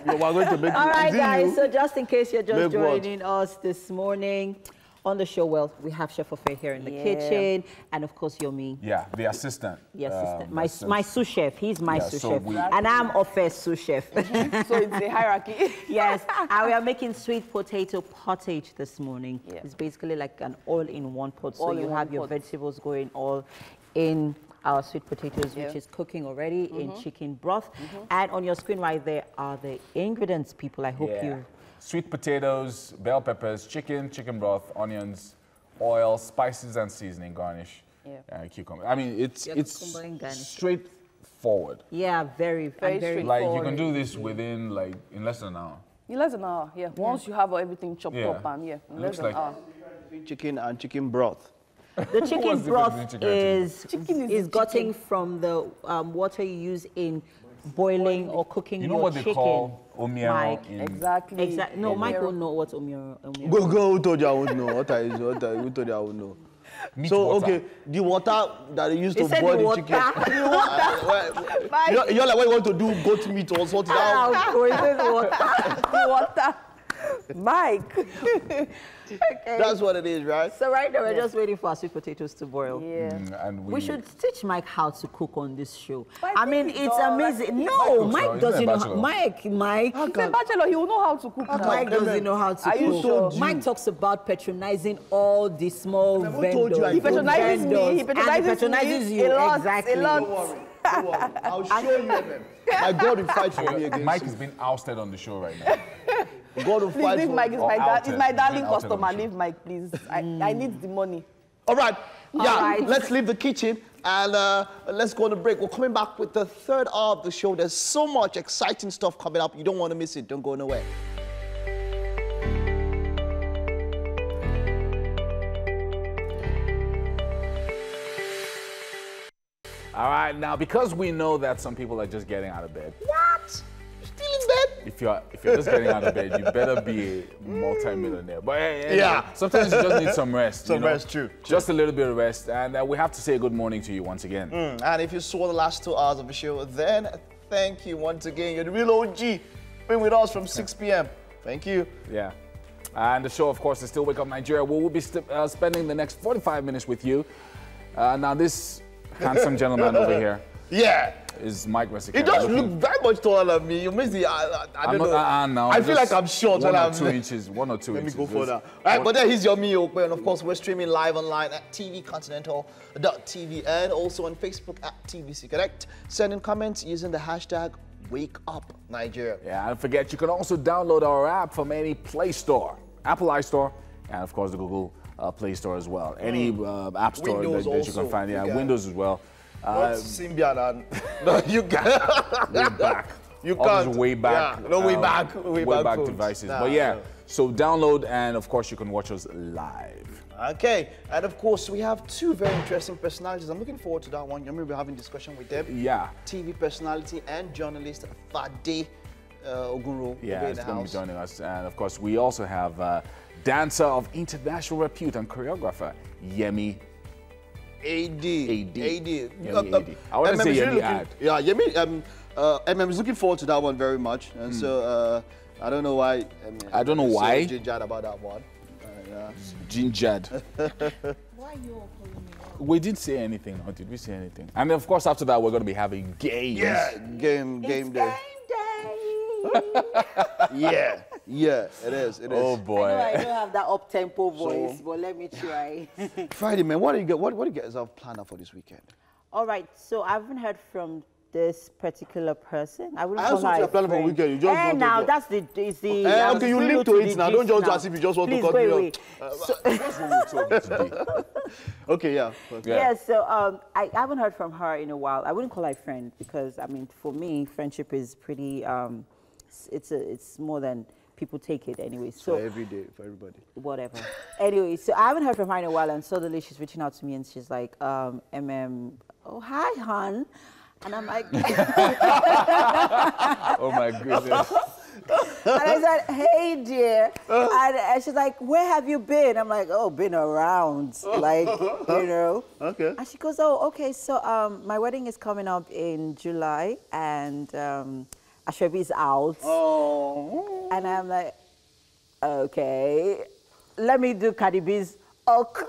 [SPEAKER 3] We're going to make
[SPEAKER 2] All right,
[SPEAKER 3] is it
[SPEAKER 2] guys.
[SPEAKER 3] you?
[SPEAKER 2] So just in case you're just
[SPEAKER 3] Make what?
[SPEAKER 2] joining us this morning on the show, well, we have Chef Ofe here in the kitchen, and of course Yomi,
[SPEAKER 1] Yeah, the assistant.
[SPEAKER 2] the assistant,
[SPEAKER 1] that's-
[SPEAKER 2] my sous chef. He's my sous
[SPEAKER 1] so
[SPEAKER 2] chef,
[SPEAKER 1] we-
[SPEAKER 2] and I'm Ofe's sous chef.
[SPEAKER 5] So it's a hierarchy.
[SPEAKER 2] Yes, and we are making sweet potato pottage this morning.
[SPEAKER 5] Yeah.
[SPEAKER 2] It's basically like an all-in-one pot. So
[SPEAKER 5] All
[SPEAKER 2] you
[SPEAKER 5] in
[SPEAKER 2] have
[SPEAKER 5] one
[SPEAKER 2] your
[SPEAKER 5] pot.
[SPEAKER 2] vegetables going all in our sweet potatoes,
[SPEAKER 5] Yeah.
[SPEAKER 2] which is cooking already in chicken broth. And on your screen right there are the ingredients, people. I hope you...
[SPEAKER 1] Sweet potatoes, bell peppers, chicken broth, onions, oil, spices and seasoning, garnish, and cucumber. I mean, it's
[SPEAKER 2] cucumber and garnish.
[SPEAKER 1] straightforward.
[SPEAKER 2] Yeah, very
[SPEAKER 5] Very
[SPEAKER 1] Like you
[SPEAKER 5] Forward.
[SPEAKER 1] can do this within in less than an hour.
[SPEAKER 5] In less than an hour, yeah. Once you have everything chopped
[SPEAKER 1] Yeah.
[SPEAKER 5] up and in
[SPEAKER 1] It
[SPEAKER 5] less
[SPEAKER 1] looks
[SPEAKER 5] than an
[SPEAKER 1] like-
[SPEAKER 5] hour.
[SPEAKER 3] Chicken and chicken broth.
[SPEAKER 2] The chicken
[SPEAKER 1] What's the
[SPEAKER 2] broth
[SPEAKER 1] difference between chicken and
[SPEAKER 2] is gotten from the water you use in boiling or cooking
[SPEAKER 1] You know
[SPEAKER 2] your
[SPEAKER 1] what they
[SPEAKER 2] chicken.
[SPEAKER 1] call omiero
[SPEAKER 2] Mike,
[SPEAKER 1] in
[SPEAKER 5] Exactly.
[SPEAKER 2] Exactly. No, Mike won't know what omioro.
[SPEAKER 3] Go, who told you I would know? Who told you I would know?
[SPEAKER 1] meat
[SPEAKER 3] So,
[SPEAKER 1] water.
[SPEAKER 3] okay, the water that they used
[SPEAKER 2] He
[SPEAKER 3] to
[SPEAKER 2] said
[SPEAKER 3] boil
[SPEAKER 2] the
[SPEAKER 3] the
[SPEAKER 2] water.
[SPEAKER 3] chicken. You're like, what you want to do, goat meat or sort it out.
[SPEAKER 5] Water. Mike.
[SPEAKER 3] That's what it is, right?
[SPEAKER 2] So right now we're just waiting for our sweet potatoes to boil.
[SPEAKER 5] Yeah.
[SPEAKER 1] And
[SPEAKER 2] We should teach Mike how to cook on this show.
[SPEAKER 5] But
[SPEAKER 2] I
[SPEAKER 5] I
[SPEAKER 2] mean,
[SPEAKER 5] think he
[SPEAKER 2] it's
[SPEAKER 5] does.
[SPEAKER 2] amazing.
[SPEAKER 1] Mike
[SPEAKER 2] No,
[SPEAKER 1] cooks now.
[SPEAKER 2] Mike
[SPEAKER 1] He's
[SPEAKER 2] doesn't
[SPEAKER 1] not a
[SPEAKER 2] know.
[SPEAKER 1] bachelor.
[SPEAKER 2] Mike.
[SPEAKER 5] He's a bachelor. He will know how to cook now.
[SPEAKER 2] Mike doesn't know how to
[SPEAKER 5] Are you
[SPEAKER 2] cook.
[SPEAKER 5] sure?
[SPEAKER 2] Mike talks about patronizing all the small
[SPEAKER 3] Who
[SPEAKER 2] vendors.
[SPEAKER 3] told you I
[SPEAKER 5] He patronizes me. He
[SPEAKER 2] And
[SPEAKER 5] patronizes
[SPEAKER 2] you.
[SPEAKER 5] a lot,
[SPEAKER 2] Exactly.
[SPEAKER 5] a lot.
[SPEAKER 3] Don't worry. I'll show you. My God will fight for me against
[SPEAKER 1] Mike
[SPEAKER 3] you.
[SPEAKER 1] has been ousted on the show right now.
[SPEAKER 3] God will
[SPEAKER 5] Please
[SPEAKER 3] fight
[SPEAKER 5] leave
[SPEAKER 3] for
[SPEAKER 5] Mike.
[SPEAKER 3] me.
[SPEAKER 5] It's my darling
[SPEAKER 1] Outed on
[SPEAKER 5] customer.
[SPEAKER 1] the show.
[SPEAKER 5] Leave Mike, please. I need the money.
[SPEAKER 3] All right. Yeah,
[SPEAKER 2] right.
[SPEAKER 3] let's leave the kitchen and let's go on a break. We're coming back with the third hour of the show. There's so much exciting stuff coming up. You don't want to miss it. Don't go nowhere.
[SPEAKER 1] All right, now because we know that some people are just getting out of bed.
[SPEAKER 3] What? Still in bed?
[SPEAKER 1] If you're just getting out of bed, you better be a multi-millionaire. But hey,
[SPEAKER 3] Yeah.
[SPEAKER 1] sometimes you just need some rest.
[SPEAKER 3] Some rest, true.
[SPEAKER 1] Just a little bit of rest, and we have to say good morning to you once again.
[SPEAKER 3] And if you saw the last 2 hours of the show, then thank you once again. You're the real OG. Been with us from 6 p.m. Thank you.
[SPEAKER 1] Yeah. And the show, of course, is still Wake Up Nigeria. We will be spending the next 45 minutes with you. Now, this handsome gentleman over here
[SPEAKER 3] Yeah.
[SPEAKER 1] is Mike Wessick.
[SPEAKER 3] He does look very much taller than me. You miss the, I
[SPEAKER 1] I'm
[SPEAKER 3] don't
[SPEAKER 1] not,
[SPEAKER 3] know.
[SPEAKER 1] no,
[SPEAKER 3] I feel
[SPEAKER 1] just
[SPEAKER 3] like I'm short when
[SPEAKER 1] 1 or
[SPEAKER 3] I'm
[SPEAKER 1] 2 inches. 1 or 2
[SPEAKER 3] Let me
[SPEAKER 1] inches.
[SPEAKER 3] go further.
[SPEAKER 1] Just
[SPEAKER 3] All right,
[SPEAKER 1] one-
[SPEAKER 3] but then here's your me, Okwe, and of course we're streaming live online at tvcontinental.tv and also on Facebook at TVC Connect. Send in comments using the hashtag #WakeUpNigeria.
[SPEAKER 1] Yeah, and don't forget, you can also download our app from any Play Store, Apple iStore, and of course the Google Play Store as well. Any app store
[SPEAKER 3] Windows
[SPEAKER 1] that you
[SPEAKER 3] also,
[SPEAKER 1] can find. Yeah,
[SPEAKER 3] you can.
[SPEAKER 1] Windows as well.
[SPEAKER 3] What's Symbian and no, you can't.
[SPEAKER 1] Way back.
[SPEAKER 3] You
[SPEAKER 1] All
[SPEAKER 3] can't.
[SPEAKER 1] those way back.
[SPEAKER 3] Yeah, no, way back phones.
[SPEAKER 1] devices.
[SPEAKER 3] Nah,
[SPEAKER 1] But yeah,
[SPEAKER 3] no.
[SPEAKER 1] so download, and of course you can watch us live.
[SPEAKER 3] Okay, and of course we have 2 very interesting personalities. I'm looking forward to that one. You're going to be having discussion with them.
[SPEAKER 1] Yeah.
[SPEAKER 3] TV personality and journalist Fade Ogunro.
[SPEAKER 1] Yeah,
[SPEAKER 3] will be in
[SPEAKER 1] it's
[SPEAKER 3] the
[SPEAKER 1] going to be
[SPEAKER 3] house.
[SPEAKER 1] joining us. And of course, we also have dancer of international repute and choreographer, Yemi
[SPEAKER 3] AD.
[SPEAKER 1] Yemi AD. I want to say
[SPEAKER 3] is
[SPEAKER 1] Yemi
[SPEAKER 3] really
[SPEAKER 1] Ad.
[SPEAKER 3] Yeah, Yemi. MM is looking forward to that one very much, and so I don't know why.
[SPEAKER 1] I don't know
[SPEAKER 3] is so
[SPEAKER 1] why.
[SPEAKER 3] gingered about that one. Yeah.
[SPEAKER 1] Gingered.
[SPEAKER 6] Why are you all calling me out?
[SPEAKER 1] We didn't say anything, or did we say anything? And of course, after that, we're going to be having games.
[SPEAKER 3] Yeah, game day. Yeah, yeah, it is. It is.
[SPEAKER 1] Oh boy.
[SPEAKER 2] I know I don't have that up-tempo voice, but let me try.
[SPEAKER 3] Friday, man, what do you get? What do you get yourself planned up for this weekend?
[SPEAKER 2] All right, so I haven't heard from this particular person. I wouldn't
[SPEAKER 3] I
[SPEAKER 2] call
[SPEAKER 3] also
[SPEAKER 2] her a
[SPEAKER 3] planning for
[SPEAKER 2] friend.
[SPEAKER 3] weekend. You just don't
[SPEAKER 2] now
[SPEAKER 3] talk.
[SPEAKER 2] that's the
[SPEAKER 3] Okay, you link to it now. Don't just as if you just want to cut me off.
[SPEAKER 1] What's wrong with talking today?
[SPEAKER 3] Okay, yeah.
[SPEAKER 2] Yeah, so I haven't heard from her in a while. I wouldn't call her a friend because, I mean, for me, friendship is pretty, it's more than people take it anyway. So
[SPEAKER 3] every day, for everybody.
[SPEAKER 2] Whatever. Anyway, so I haven't heard from her in a while, and suddenly she's reaching out to me and she's like, oh, hi, hon. And I'm like,
[SPEAKER 1] Oh my goodness.
[SPEAKER 2] and I said, hey, dear. And she's like, where have you been? I'm like, oh, been around. Like, you know.
[SPEAKER 3] Okay.
[SPEAKER 2] And she goes, oh, okay, so my wedding is coming up in July, and Ashwebi's out.
[SPEAKER 3] Oh.
[SPEAKER 2] And I'm like, okay, let me do Cardi B's. Okay.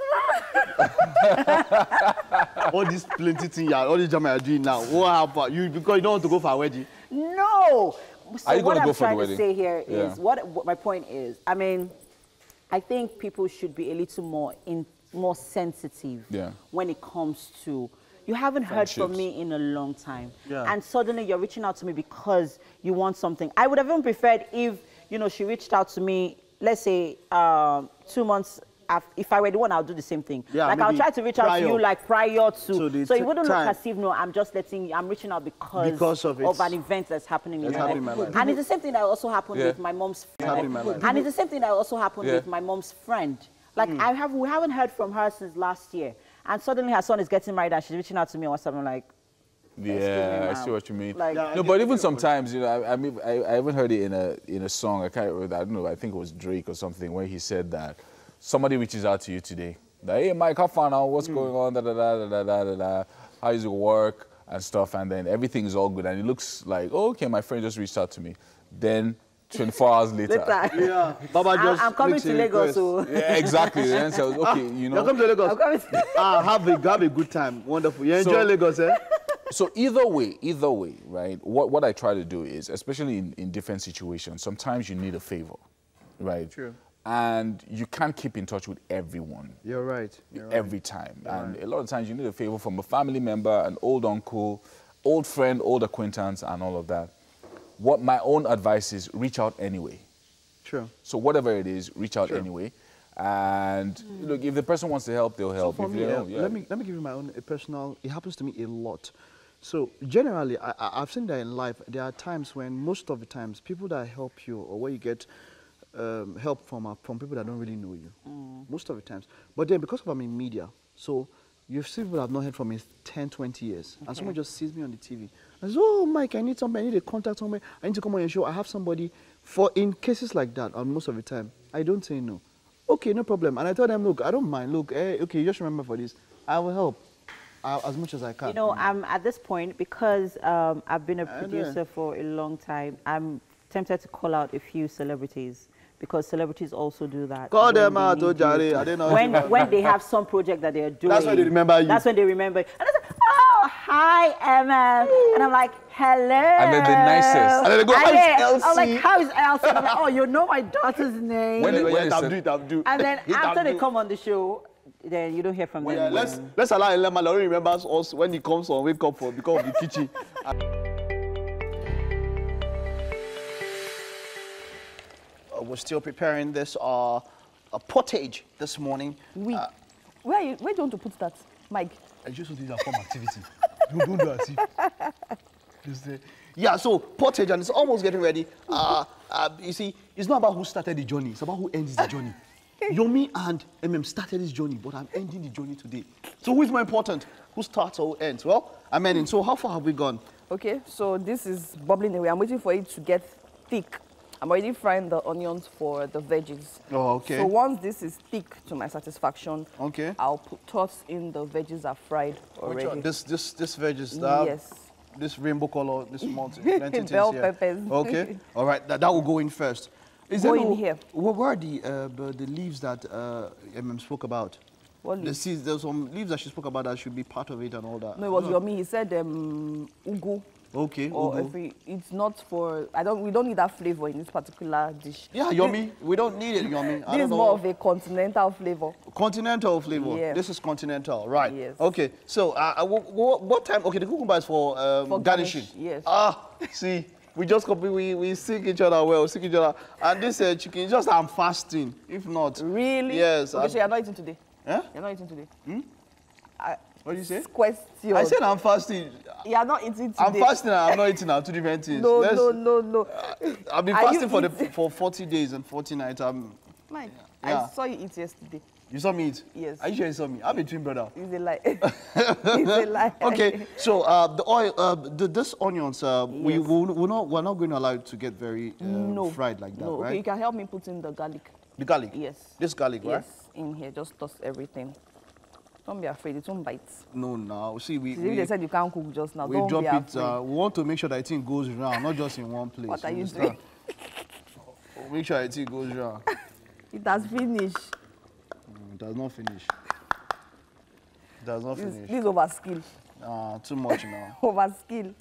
[SPEAKER 3] All this plenty thing, all this drama you're doing now. What happened? You because you don't want to go for a wedding?
[SPEAKER 2] No. So
[SPEAKER 1] Are you
[SPEAKER 2] what
[SPEAKER 1] gonna
[SPEAKER 2] I'm
[SPEAKER 1] go for the
[SPEAKER 2] trying to
[SPEAKER 1] wedding?
[SPEAKER 2] say here is
[SPEAKER 1] Yeah.
[SPEAKER 2] what my point is. I mean, I think people should be a little more sensitive when it comes to. You haven't heard from me in a long time, and suddenly you're reaching out to me because you want something. I would have even preferred if she reached out to me. Let's say 2 months. If I were the one, I'll do the same thing.
[SPEAKER 3] Yeah,
[SPEAKER 2] like I'll try to reach out to you like prior to, so it wouldn't look as if I'm just I'm reaching out because of an event that's happening in my life. And it's the same thing that also happened with my mom's friend. And it's the same thing that also happened with my mom's friend. Like we haven't heard from her since last year, and suddenly her son is getting married and she's reaching out to me or something like.
[SPEAKER 1] Yeah, I see what you mean.
[SPEAKER 2] Like,
[SPEAKER 1] no, but even sometimes, I mean, I even heard it in a song. I don't know. I think it was Drake or something where he said that somebody reaches out to you today. Like, hey, Mike, how far now? What's going on? Da, da, da, da, da, da, da. How is it work and stuff? And then everything is all good. And it looks like, oh, okay, my friend just reached out to me. Then 24 hours later.
[SPEAKER 3] Yeah. Baba just
[SPEAKER 2] I'm coming to Lagos. So.
[SPEAKER 1] Yeah, exactly. Then says, okay,
[SPEAKER 3] You're coming to Lagos.
[SPEAKER 2] I'm coming to
[SPEAKER 3] have a good time. Wonderful. You enjoy Lagos, eh?
[SPEAKER 1] So either way, right? What I try to do is, especially in different situations, sometimes you need a favor, right?
[SPEAKER 3] True.
[SPEAKER 1] And you can't keep in touch with everyone.
[SPEAKER 3] You're right.
[SPEAKER 1] Every time. And a lot of times you need a favor from a family member, an old uncle, old friend, old acquaintance, and all of that. What my own advice is, reach out anyway.
[SPEAKER 3] True.
[SPEAKER 1] So whatever it is, reach out anyway. And look, if the person wants to help, they'll help.
[SPEAKER 3] So for
[SPEAKER 1] if
[SPEAKER 3] me,
[SPEAKER 1] they don't,
[SPEAKER 3] let me give you my own personal. It happens to me a lot. So generally, I've seen that in life. There are times when, most of the times, people that help you or where you get help from people that don't really know you. Most of the times. But then because I'm in media, so you've seen people I've not heard from in 10, 20 years. And someone just sees me on the TV. And says, oh, Mike, I need somebody. I need a contact somebody. I need to come on your show. I have somebody. In cases like that, and most of the time, I don't say no. Okay, no problem. And I tell them, look, I don't mind. Look, okay, just remember for this. I will help as much as I can.
[SPEAKER 2] I'm at this point, because I've been a producer for a long time, I'm tempted to call out a few celebrities, because celebrities also do that.
[SPEAKER 3] Call them out, Jare. I don't know.
[SPEAKER 2] When they have some project that they are doing.
[SPEAKER 3] That's when they remember you.
[SPEAKER 2] That's when they remember. And I say, oh, hi, Emma. And I'm like, hello.
[SPEAKER 1] And then the nicest.
[SPEAKER 3] And then they go, how is Elsie?
[SPEAKER 2] I'm like, how is Elsie? And I'm like, oh, you know my daughter's name. And then after they come on the show, then you don't hear from them.
[SPEAKER 3] Let's allow Elema Lori remembers us when he comes on Wake Up for because of the kitchen. We're still preparing this a portage this morning.
[SPEAKER 5] Where do you want to put that, Mike?
[SPEAKER 3] I just want to do that form activity. Don't do that. Yeah, so portage, and it's almost getting ready. You see, it's not about who started the journey, it's about who ends the journey. Yomi and MM started this journey, but I'm ending the journey today. So who is more important? Who starts or who ends? Well, I'm ending. So how far have we gone?
[SPEAKER 5] Okay, so this is bubbling away. I'm waiting for it to get thick. I'm already frying the onions for the veggies.
[SPEAKER 3] Oh, okay.
[SPEAKER 5] So once this is thick to my satisfaction,
[SPEAKER 3] okay,
[SPEAKER 5] I'll toss in the veggies are fried already.
[SPEAKER 3] Which one? This veggies that
[SPEAKER 5] yes.
[SPEAKER 3] This rainbow color, this multi
[SPEAKER 5] bell peppers.
[SPEAKER 3] Okay, all right. That will go in first.
[SPEAKER 5] Go in here.
[SPEAKER 3] Where are the leaves that MM spoke about?
[SPEAKER 5] What leaves?
[SPEAKER 3] The seeds. There's some leaves that she spoke about that should be part of it and all that.
[SPEAKER 5] No, it was Yomi. He said ugu.
[SPEAKER 3] Okay,
[SPEAKER 5] Or
[SPEAKER 3] ugu.
[SPEAKER 5] it's not for, we don't need that flavor in this particular dish.
[SPEAKER 3] Yeah, yummy. We don't need it, yummy.
[SPEAKER 5] This is more of a continental flavor.
[SPEAKER 3] Continental flavor.
[SPEAKER 5] Yeah.
[SPEAKER 3] This is continental, right?
[SPEAKER 5] Yes.
[SPEAKER 3] Okay. So, what time? Okay, the cucumber is for garnishing.
[SPEAKER 5] Yes.
[SPEAKER 3] See, we just copy. We seek each other well. Seek each other. And this chicken is just I'm fasting. If not,
[SPEAKER 5] Really?
[SPEAKER 3] Yes.
[SPEAKER 5] Okay, so you're not eating today.
[SPEAKER 3] Yeah.
[SPEAKER 5] You're not eating today.
[SPEAKER 3] What did you say?
[SPEAKER 5] Question.
[SPEAKER 3] I said I'm fasting.
[SPEAKER 5] You're not eating today.
[SPEAKER 3] I'm fasting and I'm not eating now. Two different things.
[SPEAKER 5] No.
[SPEAKER 3] I've been
[SPEAKER 5] Are
[SPEAKER 3] fasting
[SPEAKER 5] you
[SPEAKER 3] for 40 days and 40 nights.
[SPEAKER 5] Mike,
[SPEAKER 3] Yeah.
[SPEAKER 5] I saw you eat yesterday.
[SPEAKER 3] You saw me eat?
[SPEAKER 5] Yes.
[SPEAKER 3] Are you sure you saw me? I'm a twin brother.
[SPEAKER 5] It's a lie. It's a lie.
[SPEAKER 3] Okay, so the oil, this onions, we're not going to allow it to get very fried like that,
[SPEAKER 5] No,
[SPEAKER 3] right?
[SPEAKER 5] okay, you can help me put in the garlic.
[SPEAKER 3] The garlic?
[SPEAKER 5] Yes.
[SPEAKER 3] This garlic, right?
[SPEAKER 5] Yes, in here, just toss everything. Don't be afraid, it won't bite.
[SPEAKER 3] No, now, see,
[SPEAKER 5] If they said you can't cook just now,
[SPEAKER 3] we
[SPEAKER 5] don't
[SPEAKER 3] drop
[SPEAKER 5] be
[SPEAKER 3] it,
[SPEAKER 5] afraid.
[SPEAKER 3] we want to make sure that the thing goes round, not just in one place.
[SPEAKER 5] What are you
[SPEAKER 3] understand?
[SPEAKER 5] doing?
[SPEAKER 3] Make sure the thing goes round.
[SPEAKER 5] It has finished.
[SPEAKER 3] It does not finish. It does not finish.
[SPEAKER 5] This is overskill.
[SPEAKER 3] Too much now.
[SPEAKER 5] Overskill.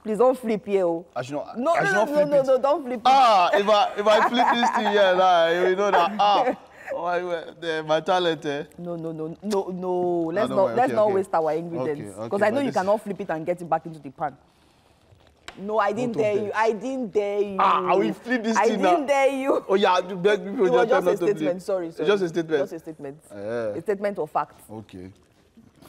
[SPEAKER 5] Please don't flip here. Oh.
[SPEAKER 3] I should not,
[SPEAKER 5] No,
[SPEAKER 3] I should not flip it.
[SPEAKER 5] no, don't flip it.
[SPEAKER 3] If I flip this thing here, nah, you know that. My talent, eh?
[SPEAKER 5] No. Let's
[SPEAKER 3] don't
[SPEAKER 5] not
[SPEAKER 3] worry.
[SPEAKER 5] let's
[SPEAKER 3] Okay,
[SPEAKER 5] not
[SPEAKER 3] okay.
[SPEAKER 5] waste our ingredients.
[SPEAKER 3] Okay,
[SPEAKER 5] Because I know
[SPEAKER 3] but
[SPEAKER 5] you
[SPEAKER 3] this-
[SPEAKER 5] cannot flip it and get it back into the pan. No, I didn't
[SPEAKER 3] Don't
[SPEAKER 5] dare
[SPEAKER 3] beg.
[SPEAKER 5] you. I didn't dare you.
[SPEAKER 3] I will flip this
[SPEAKER 5] I
[SPEAKER 3] thing now.
[SPEAKER 5] didn't dare you.
[SPEAKER 3] Oh yeah, you beg people
[SPEAKER 5] It was
[SPEAKER 3] just
[SPEAKER 5] just a
[SPEAKER 3] not to flip.
[SPEAKER 5] statement. Sorry.
[SPEAKER 3] It's just a statement.
[SPEAKER 5] Just a statement. A statement of fact.
[SPEAKER 3] Okay.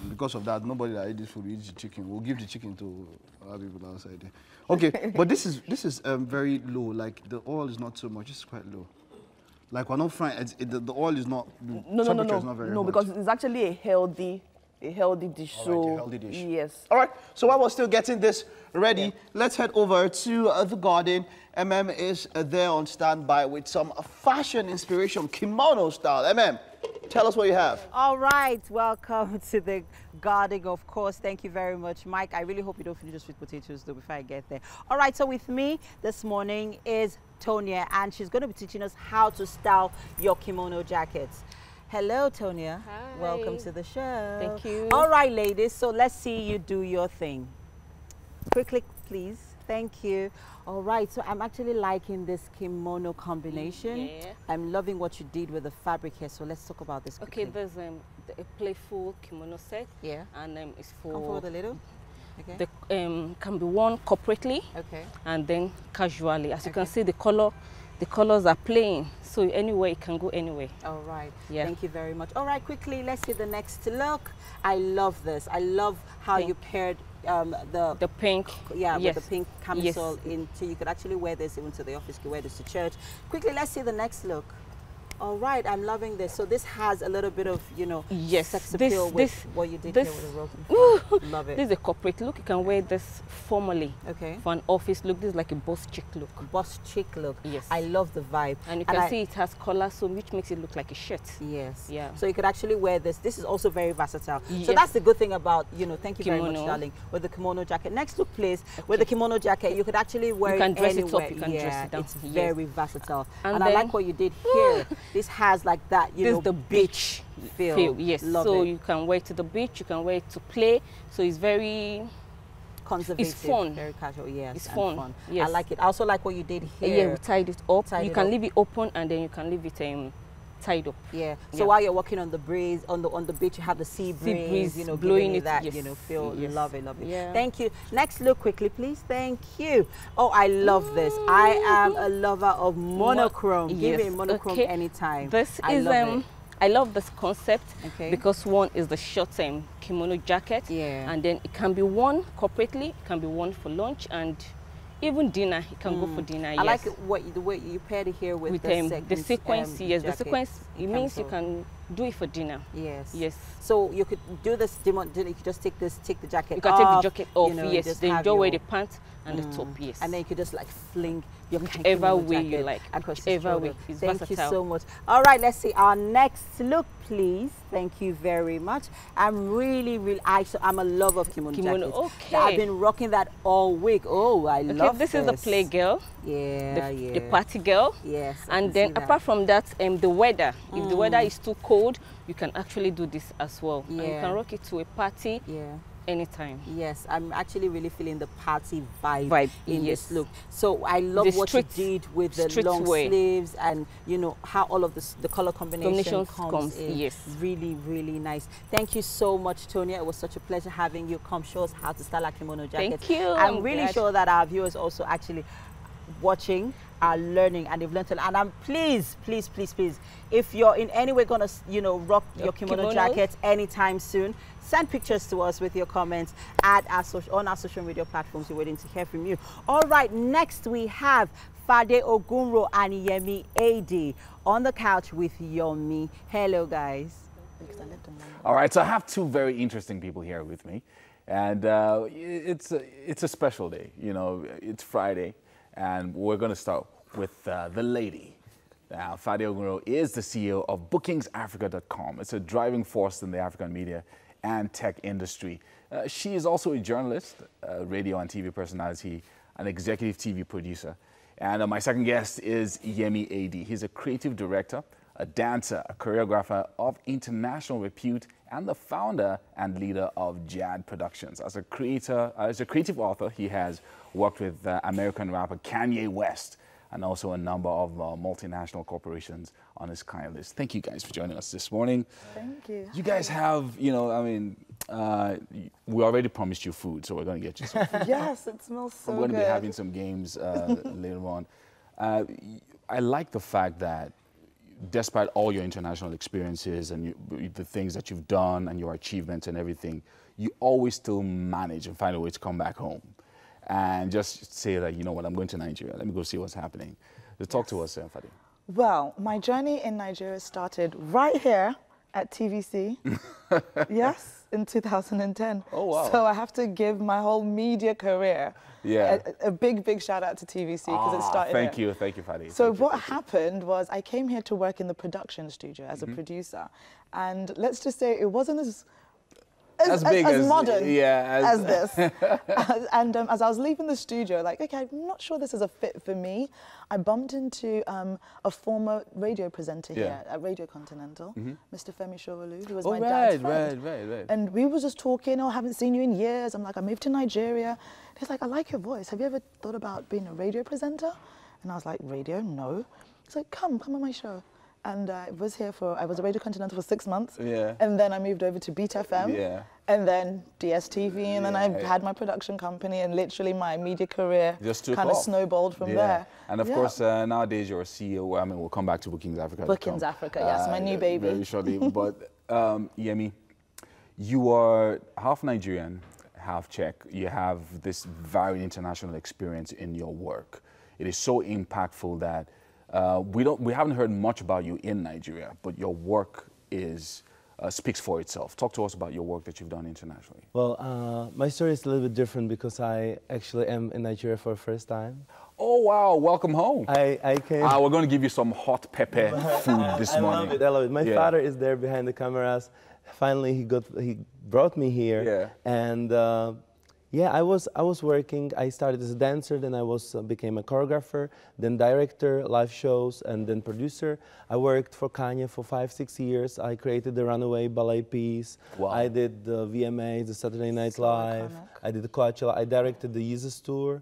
[SPEAKER 3] Because of that, nobody that eat this food will eat the chicken. We'll give the chicken to other people outside there. Okay, but this is very low. Like the oil is not so much. It's quite low. Like we're not frying. The oil is not. Temperature is not very
[SPEAKER 5] No,
[SPEAKER 3] hot.
[SPEAKER 5] because it's actually a healthy dish.
[SPEAKER 3] All
[SPEAKER 5] So
[SPEAKER 3] right, a healthy dish.
[SPEAKER 5] yes.
[SPEAKER 3] All right, so while we're still getting this ready, let's head over to the garden. Is there on standby with some fashion inspiration, kimono style. Tell us what you have.
[SPEAKER 2] All right, welcome to the garden, of course. Thank you very much, Mike. I really hope you don't finish your sweet potatoes, though, before I get there. All right, so with me this morning is Tonya, and she's going to be teaching us how to style your kimono jackets. Hello, Tonya.
[SPEAKER 8] Hi.
[SPEAKER 2] Welcome to the show.
[SPEAKER 8] Thank you.
[SPEAKER 2] All right, ladies, so let's see you do your thing. Quickly, please. Thank you. All right, so I'm actually liking this kimono combination.
[SPEAKER 8] Yeah.
[SPEAKER 2] I'm loving what you did with the fabric here, so let's talk about this quickly.
[SPEAKER 8] Okay, there's a playful kimono set.
[SPEAKER 2] Yeah.
[SPEAKER 8] And it's
[SPEAKER 2] Come
[SPEAKER 8] for
[SPEAKER 2] forward a little. Okay.
[SPEAKER 8] the can be worn corporately
[SPEAKER 2] Okay.
[SPEAKER 8] and then casually. As you can
[SPEAKER 2] Okay.
[SPEAKER 8] see, the colors are playing, so anywhere it can go anywhere.
[SPEAKER 2] All right.
[SPEAKER 8] Yeah.
[SPEAKER 2] Thank you very much. All right, quickly, let's see the next look. I love this. I love how
[SPEAKER 8] Pink.
[SPEAKER 2] you paired
[SPEAKER 8] The pink.
[SPEAKER 2] yeah,
[SPEAKER 8] yes.
[SPEAKER 2] with the pink camisole in, so you could actually wear this even to the office, you could wear this to church. Quickly, let's see the next look. All right, I'm loving this. So this has a little bit of, you know,
[SPEAKER 8] Yes,
[SPEAKER 2] sex
[SPEAKER 8] this-
[SPEAKER 2] appeal with
[SPEAKER 8] this-
[SPEAKER 2] what you did
[SPEAKER 8] this-
[SPEAKER 2] here with the rope. Love it.
[SPEAKER 8] This is a corporate look. You can wear this formally
[SPEAKER 2] Okay.
[SPEAKER 8] for an office look. This is like a boss chic look.
[SPEAKER 2] Boss chic look.
[SPEAKER 8] Yes.
[SPEAKER 2] I love the vibe.
[SPEAKER 8] And you can see it has collar, so which makes it look like a shirt.
[SPEAKER 2] Yes.
[SPEAKER 8] Yeah.
[SPEAKER 2] So you could actually wear this. This is also very versatile. So
[SPEAKER 8] Yes.
[SPEAKER 2] that's the good thing about, you know, thank you very much,
[SPEAKER 8] Kimono.
[SPEAKER 2] darling, with the kimono jacket. Next look, please. With the kimono jacket, you could actually wear
[SPEAKER 8] can dress it up,
[SPEAKER 2] anywhere.
[SPEAKER 8] you can dress it down.
[SPEAKER 2] It's
[SPEAKER 8] Yes.
[SPEAKER 2] very versatile.
[SPEAKER 8] And
[SPEAKER 2] And I
[SPEAKER 8] then-
[SPEAKER 2] like what you did here. This has like that, you
[SPEAKER 8] This
[SPEAKER 2] know,
[SPEAKER 8] is the beach
[SPEAKER 2] feel.
[SPEAKER 8] Yes.
[SPEAKER 2] Love
[SPEAKER 8] so
[SPEAKER 2] it.
[SPEAKER 8] you can wear it to the beach, you can wear it to play. So it's very
[SPEAKER 2] Conservative.
[SPEAKER 8] fun.
[SPEAKER 2] Very casual, yes.
[SPEAKER 8] It's
[SPEAKER 2] and
[SPEAKER 8] fun, yes.
[SPEAKER 2] I like it. I also like what you did
[SPEAKER 8] yeah,
[SPEAKER 2] here.
[SPEAKER 8] we tied it up.
[SPEAKER 2] Tied
[SPEAKER 8] You
[SPEAKER 2] it
[SPEAKER 8] can
[SPEAKER 2] up.
[SPEAKER 8] leave it open and then you can leave it tied up.
[SPEAKER 2] Yeah. So
[SPEAKER 8] Yeah.
[SPEAKER 2] while you're walking on the breeze, on the beach, you have the sea breeze, you know,
[SPEAKER 8] blowing
[SPEAKER 2] giving you
[SPEAKER 8] it,
[SPEAKER 2] that,
[SPEAKER 8] yes,
[SPEAKER 2] you know, feel.
[SPEAKER 8] yes.
[SPEAKER 2] Love it, love it.
[SPEAKER 8] Yeah.
[SPEAKER 2] Thank you. Next look quickly, please. Thank you. Oh, I love this. I am a lover of monochrome. Give me
[SPEAKER 8] Yes,
[SPEAKER 2] monochrome
[SPEAKER 8] okay.
[SPEAKER 2] anytime.
[SPEAKER 8] This
[SPEAKER 2] I
[SPEAKER 8] is
[SPEAKER 2] love it.
[SPEAKER 8] I love this concept
[SPEAKER 2] Okay.
[SPEAKER 8] because one is the short kimono jacket,
[SPEAKER 2] Yeah.
[SPEAKER 8] and then it can be worn corporately, it can be worn for lunch and even dinner. It can go for dinner.
[SPEAKER 2] I
[SPEAKER 8] yes.
[SPEAKER 2] like the way you paired it here with,
[SPEAKER 8] With
[SPEAKER 2] the
[SPEAKER 8] sequence. Yes, the
[SPEAKER 2] jacket
[SPEAKER 8] sequence. It means you
[SPEAKER 2] camisole.
[SPEAKER 8] can do it for dinner.
[SPEAKER 2] Yes.
[SPEAKER 8] Yes.
[SPEAKER 2] So you could do this. You could just take the jacket.
[SPEAKER 8] You can take
[SPEAKER 2] off,
[SPEAKER 8] the jacket off.
[SPEAKER 2] you know,
[SPEAKER 8] Yes.
[SPEAKER 2] just
[SPEAKER 8] Then
[SPEAKER 2] have
[SPEAKER 8] you wear
[SPEAKER 2] your-
[SPEAKER 8] the pants and the top. Yes.
[SPEAKER 2] And then you could just like fling your
[SPEAKER 8] Whichever
[SPEAKER 2] kimono
[SPEAKER 8] way you
[SPEAKER 2] jacket
[SPEAKER 8] like,
[SPEAKER 2] across the
[SPEAKER 8] whichever
[SPEAKER 2] shoulder.
[SPEAKER 8] way. It's
[SPEAKER 2] Thank
[SPEAKER 8] versatile.
[SPEAKER 2] you so much. All right, let's see our next look, please. Thank you very much. I'm I'm a lover of kimono
[SPEAKER 8] Kimono,
[SPEAKER 2] jackets.
[SPEAKER 8] okay.
[SPEAKER 2] I've been rocking that all week. Oh, I love
[SPEAKER 8] this is the play girl,
[SPEAKER 2] Yeah,
[SPEAKER 8] the party girl.
[SPEAKER 2] Yes. I
[SPEAKER 8] And
[SPEAKER 2] can
[SPEAKER 8] then
[SPEAKER 2] see that.
[SPEAKER 8] apart from that, the weather. If the weather is too cold, you can actually do this as well. And you
[SPEAKER 2] Yeah.
[SPEAKER 8] can rock it to a party.
[SPEAKER 2] Yeah.
[SPEAKER 8] Anytime.
[SPEAKER 2] Yes, I'm actually really feeling the party vibe in this look. So I love
[SPEAKER 8] The
[SPEAKER 2] what you
[SPEAKER 8] street-
[SPEAKER 2] did with the long
[SPEAKER 8] wear.
[SPEAKER 2] sleeves and, you know, how all of the color combination comes in.
[SPEAKER 8] Yes.
[SPEAKER 2] Really, really nice. Thank you so much, Tonya. It was such a pleasure having you come show us how to style a kimono jacket.
[SPEAKER 8] Thank you.
[SPEAKER 2] I'm really sure that our viewers also actually watching are learning and they've learned a lot. And I'm please, if you're in any way gonna, you know, rock your kimono jacket anytime soon, send pictures to us with your comments at on our social media platforms. We're waiting to hear from you. All right, next we have Fade Ogunro and Yemi AD on the couch with Yomi. Hello, guys.
[SPEAKER 1] All right, so I have two very interesting people here with me, and it's a special day. You know, it's Friday, and we're going to start with the lady. Now, Fade Ogunro is the CEO of BookingsAfrica.com. It's a driving force in the African media and tech industry. She is also a journalist, radio and TV personality, an executive TV producer. And my second guest is Yemi AD. He's a creative director, a dancer, a choreographer of international repute, and the founder and leader of Jad Productions. As a creative author, he has worked with American rapper Kanye West and also a number of multinational corporations on his client list. Thank you guys for joining us this morning.
[SPEAKER 9] Thank you.
[SPEAKER 1] You guys have, you know, I mean, we already promised you food, so we're going to get you some food.
[SPEAKER 9] Yes, it smells so good.
[SPEAKER 1] We're going to be having some games later on. I like the fact that despite all your international experiences and the things that you've done and your achievements and everything, you always still manage and find a way to come back home and just say that, you know what, I'm going to Nigeria. Let me go see what's happening. So talk to us, Fadi.
[SPEAKER 9] Well, my journey in Nigeria started right here at TVC. Yes, in 2010.
[SPEAKER 1] Oh, wow.
[SPEAKER 9] So I have to give my whole media career a big shout out to TVC because it started
[SPEAKER 1] Thank
[SPEAKER 9] here.
[SPEAKER 1] you, Fadi.
[SPEAKER 9] So what happened was I came here to work in the production studio as a producer. And let's just say it wasn't as modern as this. And as I was leaving the studio, like, okay, I'm not sure this is a fit for me. I bumped into a former radio presenter here at Radio Continental, Mr. Femi Showolu, who was my dad's friend.
[SPEAKER 1] Right.
[SPEAKER 9] And we were just talking, I haven't seen you in years. I'm like, I moved to Nigeria. He's like, I like your voice. Have you ever thought about being a radio presenter? And I was like, radio? No. He's like, come on my show. And I was a Radio Continental for 6 months. Yeah. And then I moved over to Beat FM. Yeah. And then DSTV. And then I had my production company, and literally my media career kind of snowballed from there.
[SPEAKER 1] And of course, nowadays you're a CEO. I mean, we'll come back to Bookings Africa.
[SPEAKER 9] Bookings Africa, yes, my new baby.
[SPEAKER 1] Very shortly. But Yemi, you are half Nigerian, half Czech. You have this very international experience in your work. It is so impactful that we haven't heard much about you in Nigeria, but your work speaks for itself. Talk to us about your work that you've done internationally.
[SPEAKER 10] Well, my story is a little bit different because I actually am in Nigeria for the first time.
[SPEAKER 1] Oh wow! Welcome home.
[SPEAKER 10] I came.
[SPEAKER 1] We're going to give you some hot pepper food this morning.
[SPEAKER 10] I love it. My father is there behind the cameras. Finally, he brought me here. Yeah. And yeah, I was working. I started as a dancer, then I became a choreographer, then director, live shows, and then producer. I worked for Kanye for 5-6 years. I created the Runaway ballet piece. Wow. I did the VMAs, the Saturday Night Live. I did the Coachella. I directed the Yeezus tour.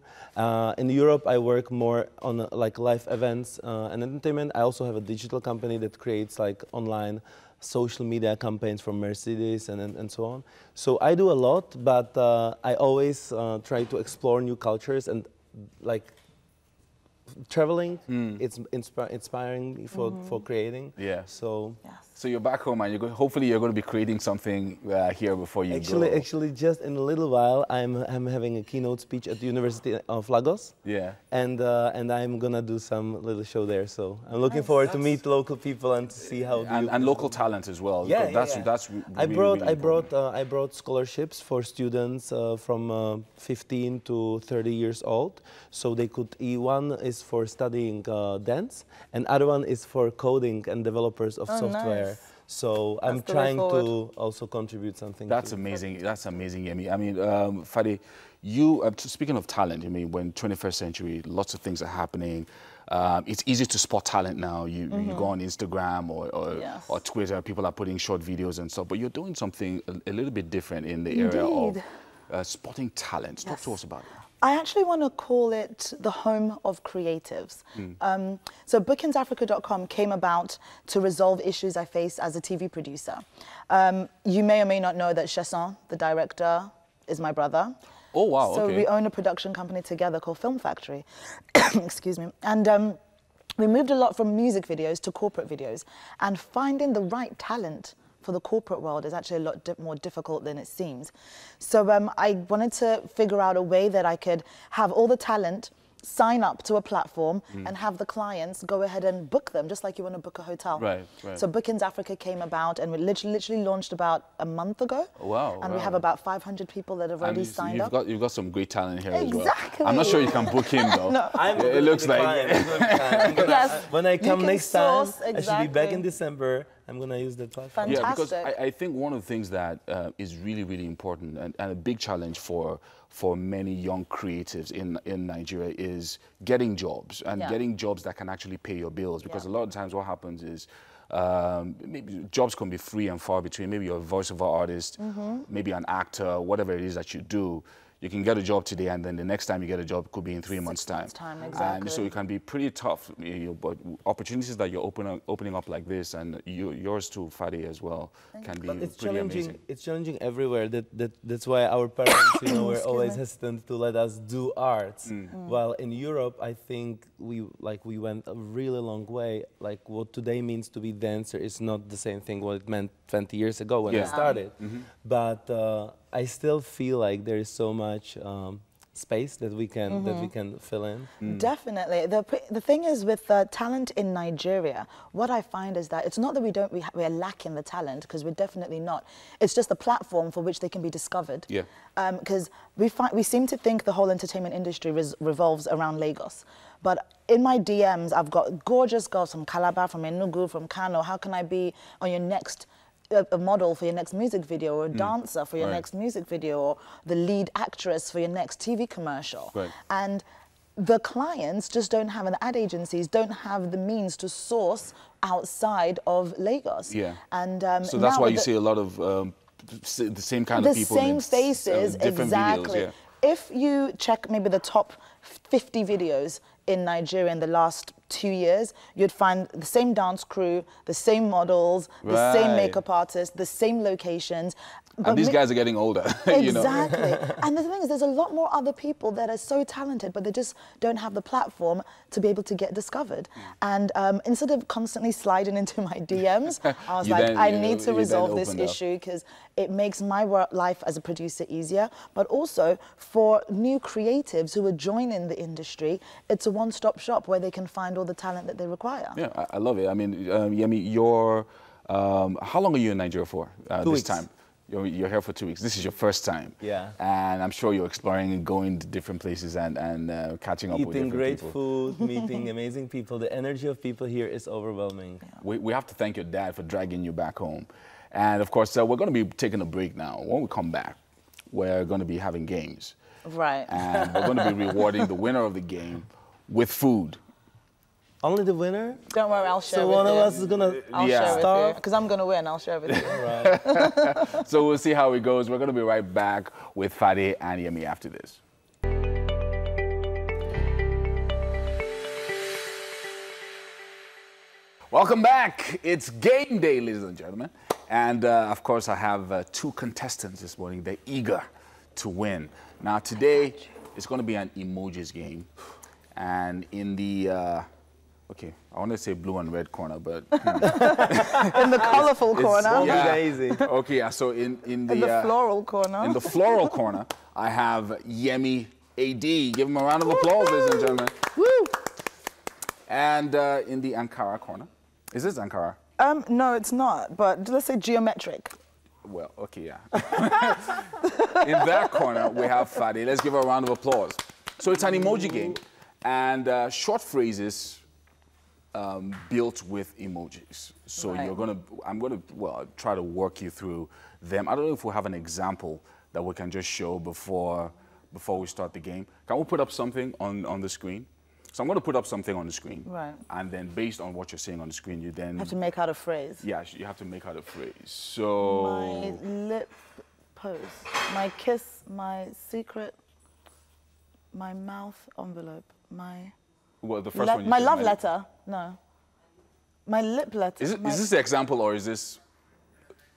[SPEAKER 10] In Europe, I work more on like live events and entertainment. I also have a digital company that creates like online social media campaigns for Mercedes and so on. So I do a lot, but I always try to explore new cultures, and like traveling, it's inspiring me for creating. Yeah. So. Yes.
[SPEAKER 1] So you're back home, and hopefully you're going to be creating something here before you go.
[SPEAKER 10] Actually, just in a little while, I'm having a keynote speech at the University of Lagos. Yeah. And I'm gonna do some little show there. So I'm looking forward to meet local people and to see how.
[SPEAKER 1] And local talent as well.
[SPEAKER 10] Yeah,
[SPEAKER 1] that's
[SPEAKER 10] really I brought scholarships for students from 15 to 30 years old, so they could. One is for studying dance, and other one is for coding and developers of software. Nice. So I'm trying to also contribute something.
[SPEAKER 1] That's amazing. That's amazing, Yemi. I mean, Fadi, speaking of talent, I mean, when 21st century, lots of things are happening. It's easy to spot talent now. You go on Instagram or Twitter, people are putting short videos and stuff, but you're doing something a little bit different in the area of spotting talent. Talk to us about it.
[SPEAKER 9] I actually want to call it the home of creatives. So bookingsafrica.com came about to resolve issues I faced as a TV producer. You may or may not know that Chesson, the director, is my brother.
[SPEAKER 1] Oh, wow,
[SPEAKER 9] So we own a production company together called Film Factory. Excuse me. And we moved a lot from music videos to corporate videos. And finding the right talent for the corporate world is actually a lot more difficult than it seems. So I wanted to figure out a way that I could have all the talent sign up to a platform and have the clients go ahead and book them, just like you want to book a hotel.
[SPEAKER 1] Right, right.
[SPEAKER 9] So Bookings Africa came about, and we literally launched about a month ago.
[SPEAKER 1] Wow.
[SPEAKER 9] And we have about 500 people that have already signed up.
[SPEAKER 1] You've got some great talent here as well.
[SPEAKER 9] Exactly.
[SPEAKER 1] I'm not sure you can book him though.
[SPEAKER 9] No.
[SPEAKER 1] It looks like.
[SPEAKER 9] Yes.
[SPEAKER 10] When I come next time,
[SPEAKER 9] exactly.
[SPEAKER 10] I should be back in December. I'm going to use that platform.
[SPEAKER 9] Fantastic.
[SPEAKER 1] Yeah, because I think one of the things that is really, really important and a big challenge for many young creatives in Nigeria is getting jobs and getting jobs that can actually pay your bills. Because a lot of times what happens is maybe jobs can be free and far between. Maybe you're a voiceover artist, maybe an actor, whatever it is that you do. You can get a job today, and then the next time you get a job could be in 3 months' time.
[SPEAKER 9] Exactly.
[SPEAKER 1] And so it can be pretty tough. But opportunities that you're opening up like this, and yours too, Fadi, as well, can be pretty amazing.
[SPEAKER 10] It's challenging everywhere. That's why our parents, were always hesitant to let us do arts. While in Europe, I think we went a really long way. Like what today means to be dancer is not the same thing what it meant 20 years ago when I started. But I still feel like there is so much space that we can fill in.
[SPEAKER 9] Definitely. The thing is with talent in Nigeria, what I find is that it's not that we're lacking the talent, because we're definitely not. It's just a platform for which they can be discovered.
[SPEAKER 1] Yeah.
[SPEAKER 9] Because we seem to think the whole entertainment industry revolves around Lagos. But in my DMs, I've got gorgeous girls from Calabar, from Enugu, from Kano. How can I be on your next a model for your next music video, or a dancer for your next music video, or the lead actress for your next TV commercial. Right. And the clients just don't have, and the ad agencies don't have the means to source outside of Lagos. Yeah. And
[SPEAKER 1] so that's why you see a lot of the same kind of people.
[SPEAKER 9] The same faces,
[SPEAKER 1] exactly. Videos,
[SPEAKER 9] If you check maybe the top 50 videos in Nigeria in the last 2 years, you'd find the same dance crew, the same models, the same makeup artists, the same locations.
[SPEAKER 1] And these guys are getting older.
[SPEAKER 9] Exactly. And the thing is, there's a lot more other people that are so talented, but they just don't have the platform to be able to get discovered. And instead of constantly sliding into my DMs, I was like, I need to resolve this issue, because it makes my life as a producer easier. But also for new creatives who are joining the industry, it's a one-stop shop where they can find all the talent that they require.
[SPEAKER 1] Yeah, I love it. I mean, Yemi, how long are you in Nigeria for this time? You're here for 2 weeks. This is your first time.
[SPEAKER 10] Yeah.
[SPEAKER 1] And I'm sure you're exploring and going to different places and catching up with different people.
[SPEAKER 10] Eating great food, meeting amazing people. The energy of people here is overwhelming.
[SPEAKER 1] Yeah. We have to thank your dad for dragging you back home. And of course, we're going to be taking a break now. When we come back, we're going to be having games.
[SPEAKER 9] Right.
[SPEAKER 1] And we're going to be rewarding the winner of the game with food.
[SPEAKER 10] Only the winner?
[SPEAKER 9] Don't worry, I'll share with you.
[SPEAKER 10] So one of us is going to
[SPEAKER 9] starve? Because I'm going to win, I'll share with you.
[SPEAKER 1] Right. So we'll see how it goes. We're going to be right back with Fadi and Yemi after this. Welcome back. It's game day, ladies and gentlemen. And of course, I have 2 contestants this morning. They're eager to win. Now, today, it's going to be an emojis game. And in the... okay, I want to say blue and red corner, but...
[SPEAKER 9] in the colorful corner.
[SPEAKER 1] Yeah. Easy. Okay, so in the
[SPEAKER 9] floral corner.
[SPEAKER 1] In the floral corner, I have Yemi AD. Give him a round of applause, ladies and gentlemen.
[SPEAKER 9] Woo!
[SPEAKER 1] And in the Ankara corner. Is this Ankara?
[SPEAKER 9] No, it's not, but let's say geometric.
[SPEAKER 1] Well, okay, yeah. In that corner, we have Fadi. Let's give her a round of applause. So it's an emoji game, and short phrases built with emojis. So I'm gonna try to work you through them. I don't know if we have an example that we can just show before we start the game. Can we put up something on the screen? So I'm going to put up something on the screen.
[SPEAKER 9] Right.
[SPEAKER 1] And then based on what you're seeing on the screen, you then...
[SPEAKER 9] have to make out a phrase.
[SPEAKER 1] Yeah, you have to make out a phrase. So...
[SPEAKER 9] My lip pose. My kiss, my secret, my mouth envelope, my...
[SPEAKER 1] Well, the first one you
[SPEAKER 9] my
[SPEAKER 1] said,
[SPEAKER 9] love letter, no. My lip letter.
[SPEAKER 1] Is this the example or is this...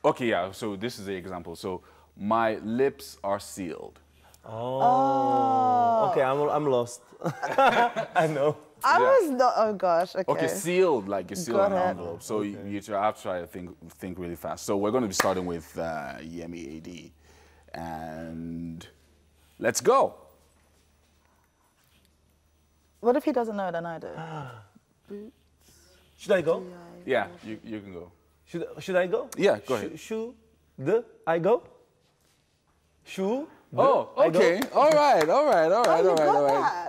[SPEAKER 1] Okay, yeah, so this is the example. So, my lips are sealed.
[SPEAKER 10] Oh. Okay, I'm lost. I know.
[SPEAKER 9] I was not, oh gosh, okay.
[SPEAKER 1] Okay, sealed, like you seal an
[SPEAKER 9] Got it.
[SPEAKER 1] envelope. So you have to try to think really fast. So we're going to be starting with Yemi AD. And let's go.
[SPEAKER 9] What if he doesn't know it and I do?
[SPEAKER 10] Should I go?
[SPEAKER 1] Yeah, you can go.
[SPEAKER 10] Should I go?
[SPEAKER 1] Yeah, go ahead.
[SPEAKER 10] I go?
[SPEAKER 1] Oh, okay. All right.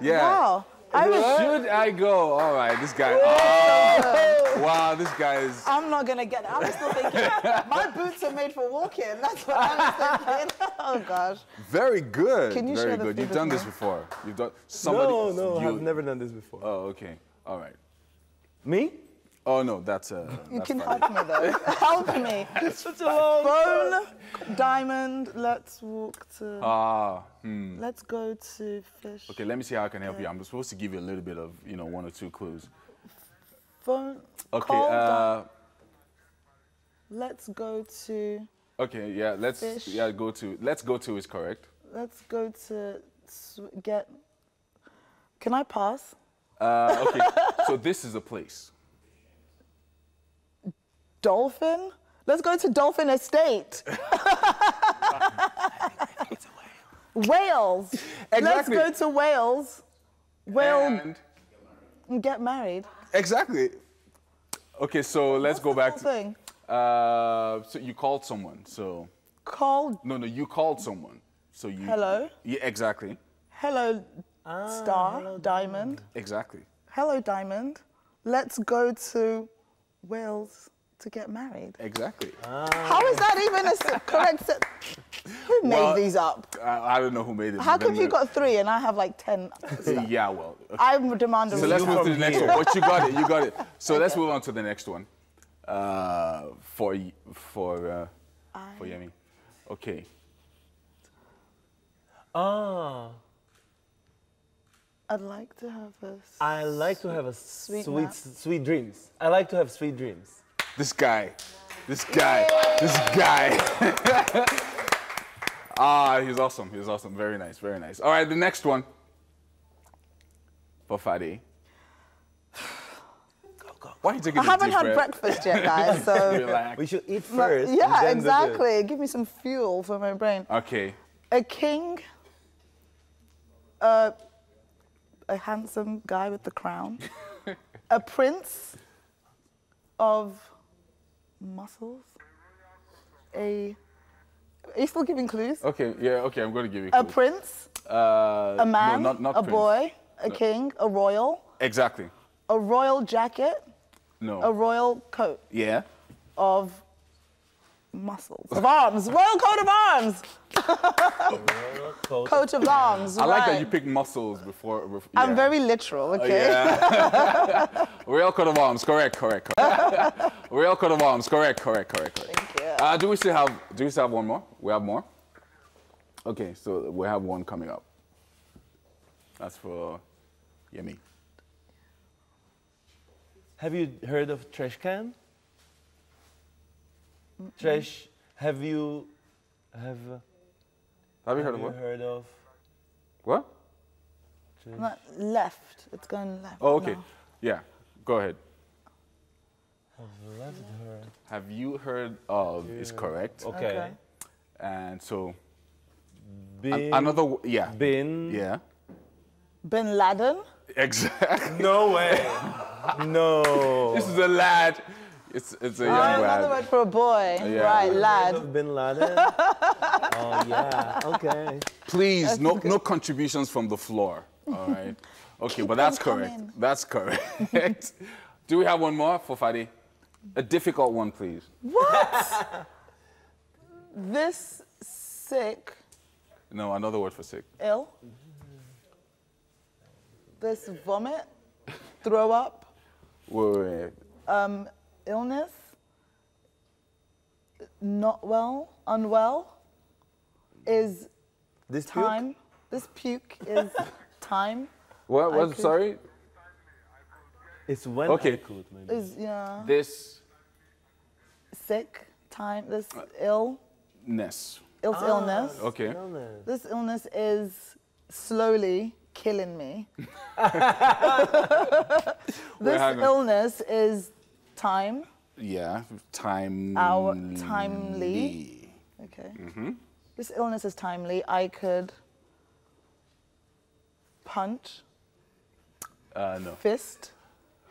[SPEAKER 1] Yeah.
[SPEAKER 9] Wow.
[SPEAKER 1] Should I go? All right, this guy. Oh, wow, this guy is...
[SPEAKER 9] I'm not going to get it. I was still thinking, my boots are made for walking. That's what I was thinking. Oh, gosh.
[SPEAKER 1] Very good.
[SPEAKER 9] Can you
[SPEAKER 1] Very
[SPEAKER 9] share the
[SPEAKER 1] good.
[SPEAKER 9] food
[SPEAKER 1] You've done
[SPEAKER 9] with
[SPEAKER 1] this
[SPEAKER 9] me?
[SPEAKER 1] before. You've done... Somebody,
[SPEAKER 10] No, I've never done this before.
[SPEAKER 1] Oh, okay. All right.
[SPEAKER 10] Me?
[SPEAKER 1] Oh, no, that's...
[SPEAKER 9] You can
[SPEAKER 1] fine.
[SPEAKER 9] help me, though. Help me.
[SPEAKER 10] Such a long
[SPEAKER 9] Phone, diamond, let's walk to... Let's go to fish.
[SPEAKER 1] Okay, let me see how I can help you. I'm supposed to give you a little bit of, 1 or 2 clues.
[SPEAKER 9] Phone,
[SPEAKER 1] Okay,
[SPEAKER 9] call, let's go to...
[SPEAKER 1] Okay, yeah, let's go to is correct.
[SPEAKER 9] Let's go to get... Can I pass?
[SPEAKER 1] Okay, so this is a place.
[SPEAKER 9] Dolphin? Let's go to Dolphin Estate. Wales.
[SPEAKER 1] Exactly.
[SPEAKER 9] Let's go to Wales. Wales. And get married.
[SPEAKER 1] Exactly. Okay, so let's go back to...
[SPEAKER 9] Thing?
[SPEAKER 1] So you called someone, so...
[SPEAKER 9] Called?
[SPEAKER 1] No, you called someone. So you...
[SPEAKER 9] Hello?
[SPEAKER 1] Yeah, exactly.
[SPEAKER 9] Hello, star,
[SPEAKER 10] hello,
[SPEAKER 9] diamond.
[SPEAKER 1] Exactly.
[SPEAKER 9] Hello, diamond. Let's go to Wales to get married.
[SPEAKER 1] Exactly.
[SPEAKER 9] How is that even a correct set? Who made these up?
[SPEAKER 1] I don't know who made it.
[SPEAKER 9] How come you got 3 and I have like 10?
[SPEAKER 1] Yeah, well. Okay.
[SPEAKER 9] I demand a
[SPEAKER 1] So let's move to the next one. But you got it. So let's move on to the next one. For Yemi. Okay.
[SPEAKER 9] I'd like to have this.
[SPEAKER 10] I like to have a
[SPEAKER 9] Sweet
[SPEAKER 10] sweet dreams. I like to have sweet dreams.
[SPEAKER 1] This guy. He's awesome. He's awesome. Very nice. All right, the next one. For Fadi. Why are you taking
[SPEAKER 9] I haven't had breakfast yet, guys, so...
[SPEAKER 1] Relax.
[SPEAKER 10] We should eat first.
[SPEAKER 9] Yeah,
[SPEAKER 10] and then
[SPEAKER 9] exactly. Give me some fuel for my brain.
[SPEAKER 1] Okay.
[SPEAKER 9] A king, a handsome guy with the crown, a prince of muscles, are you still giving clues?
[SPEAKER 1] Okay, yeah, okay, I'm going to give you
[SPEAKER 9] A
[SPEAKER 1] clues.
[SPEAKER 9] prince, a man,
[SPEAKER 1] no, not
[SPEAKER 9] a
[SPEAKER 1] prince.
[SPEAKER 9] boy, a king, a royal,
[SPEAKER 1] Exactly.
[SPEAKER 9] a royal jacket,
[SPEAKER 1] No.
[SPEAKER 9] a royal coat
[SPEAKER 1] Yeah.
[SPEAKER 9] of muscles, of arms, royal coat of arms. Coat of arms,
[SPEAKER 1] I like that
[SPEAKER 9] right.
[SPEAKER 1] you picked muscles before.
[SPEAKER 9] I'm very literal, okay?
[SPEAKER 1] Yeah. Royal coat of arms, correct. Royal coat of arms, correct.
[SPEAKER 9] Thank you.
[SPEAKER 1] Do we still have one more? We have more? Okay, so we have one coming up. That's for Yemi.
[SPEAKER 10] Have you heard of trash can? Trash. Have you heard of
[SPEAKER 1] What?
[SPEAKER 9] Not left. It's going left.
[SPEAKER 1] Oh, okay.
[SPEAKER 9] now.
[SPEAKER 1] Yeah, go ahead.
[SPEAKER 10] I've left her.
[SPEAKER 1] Have you heard of is correct.
[SPEAKER 10] Okay.
[SPEAKER 1] And so
[SPEAKER 10] Bin.
[SPEAKER 1] yeah.
[SPEAKER 10] Bin.
[SPEAKER 1] Yeah.
[SPEAKER 9] Bin Laden.
[SPEAKER 1] Exactly.
[SPEAKER 10] No way. No.
[SPEAKER 1] This is a lad. It's a young
[SPEAKER 9] Another
[SPEAKER 1] lad.
[SPEAKER 9] word for a boy.
[SPEAKER 1] Yeah.
[SPEAKER 9] Right, lad.
[SPEAKER 10] Bin Laden. Oh yeah. Okay.
[SPEAKER 1] Please, no contributions from the floor. All right. Okay, but that's correct.
[SPEAKER 9] coming.
[SPEAKER 1] That's correct. Do we have one more for Fadi? A difficult one, please.
[SPEAKER 9] What? This sick,
[SPEAKER 1] No, another word for sick.
[SPEAKER 9] ill. This vomit, throw up,
[SPEAKER 1] Wait.
[SPEAKER 9] illness, not well, unwell. is
[SPEAKER 10] This
[SPEAKER 9] time. This puke is time.
[SPEAKER 1] What? Sorry?
[SPEAKER 10] It's when
[SPEAKER 1] Okay.
[SPEAKER 10] I could, maybe.
[SPEAKER 9] Is, yeah.
[SPEAKER 1] This.
[SPEAKER 9] Sick, time, this illness.
[SPEAKER 1] Okay.
[SPEAKER 9] This illness is slowly killing me. This illness is time.
[SPEAKER 1] Yeah, timely.
[SPEAKER 9] Timely. Okay. This illness is timely. I could punch.
[SPEAKER 1] No.
[SPEAKER 9] Fist.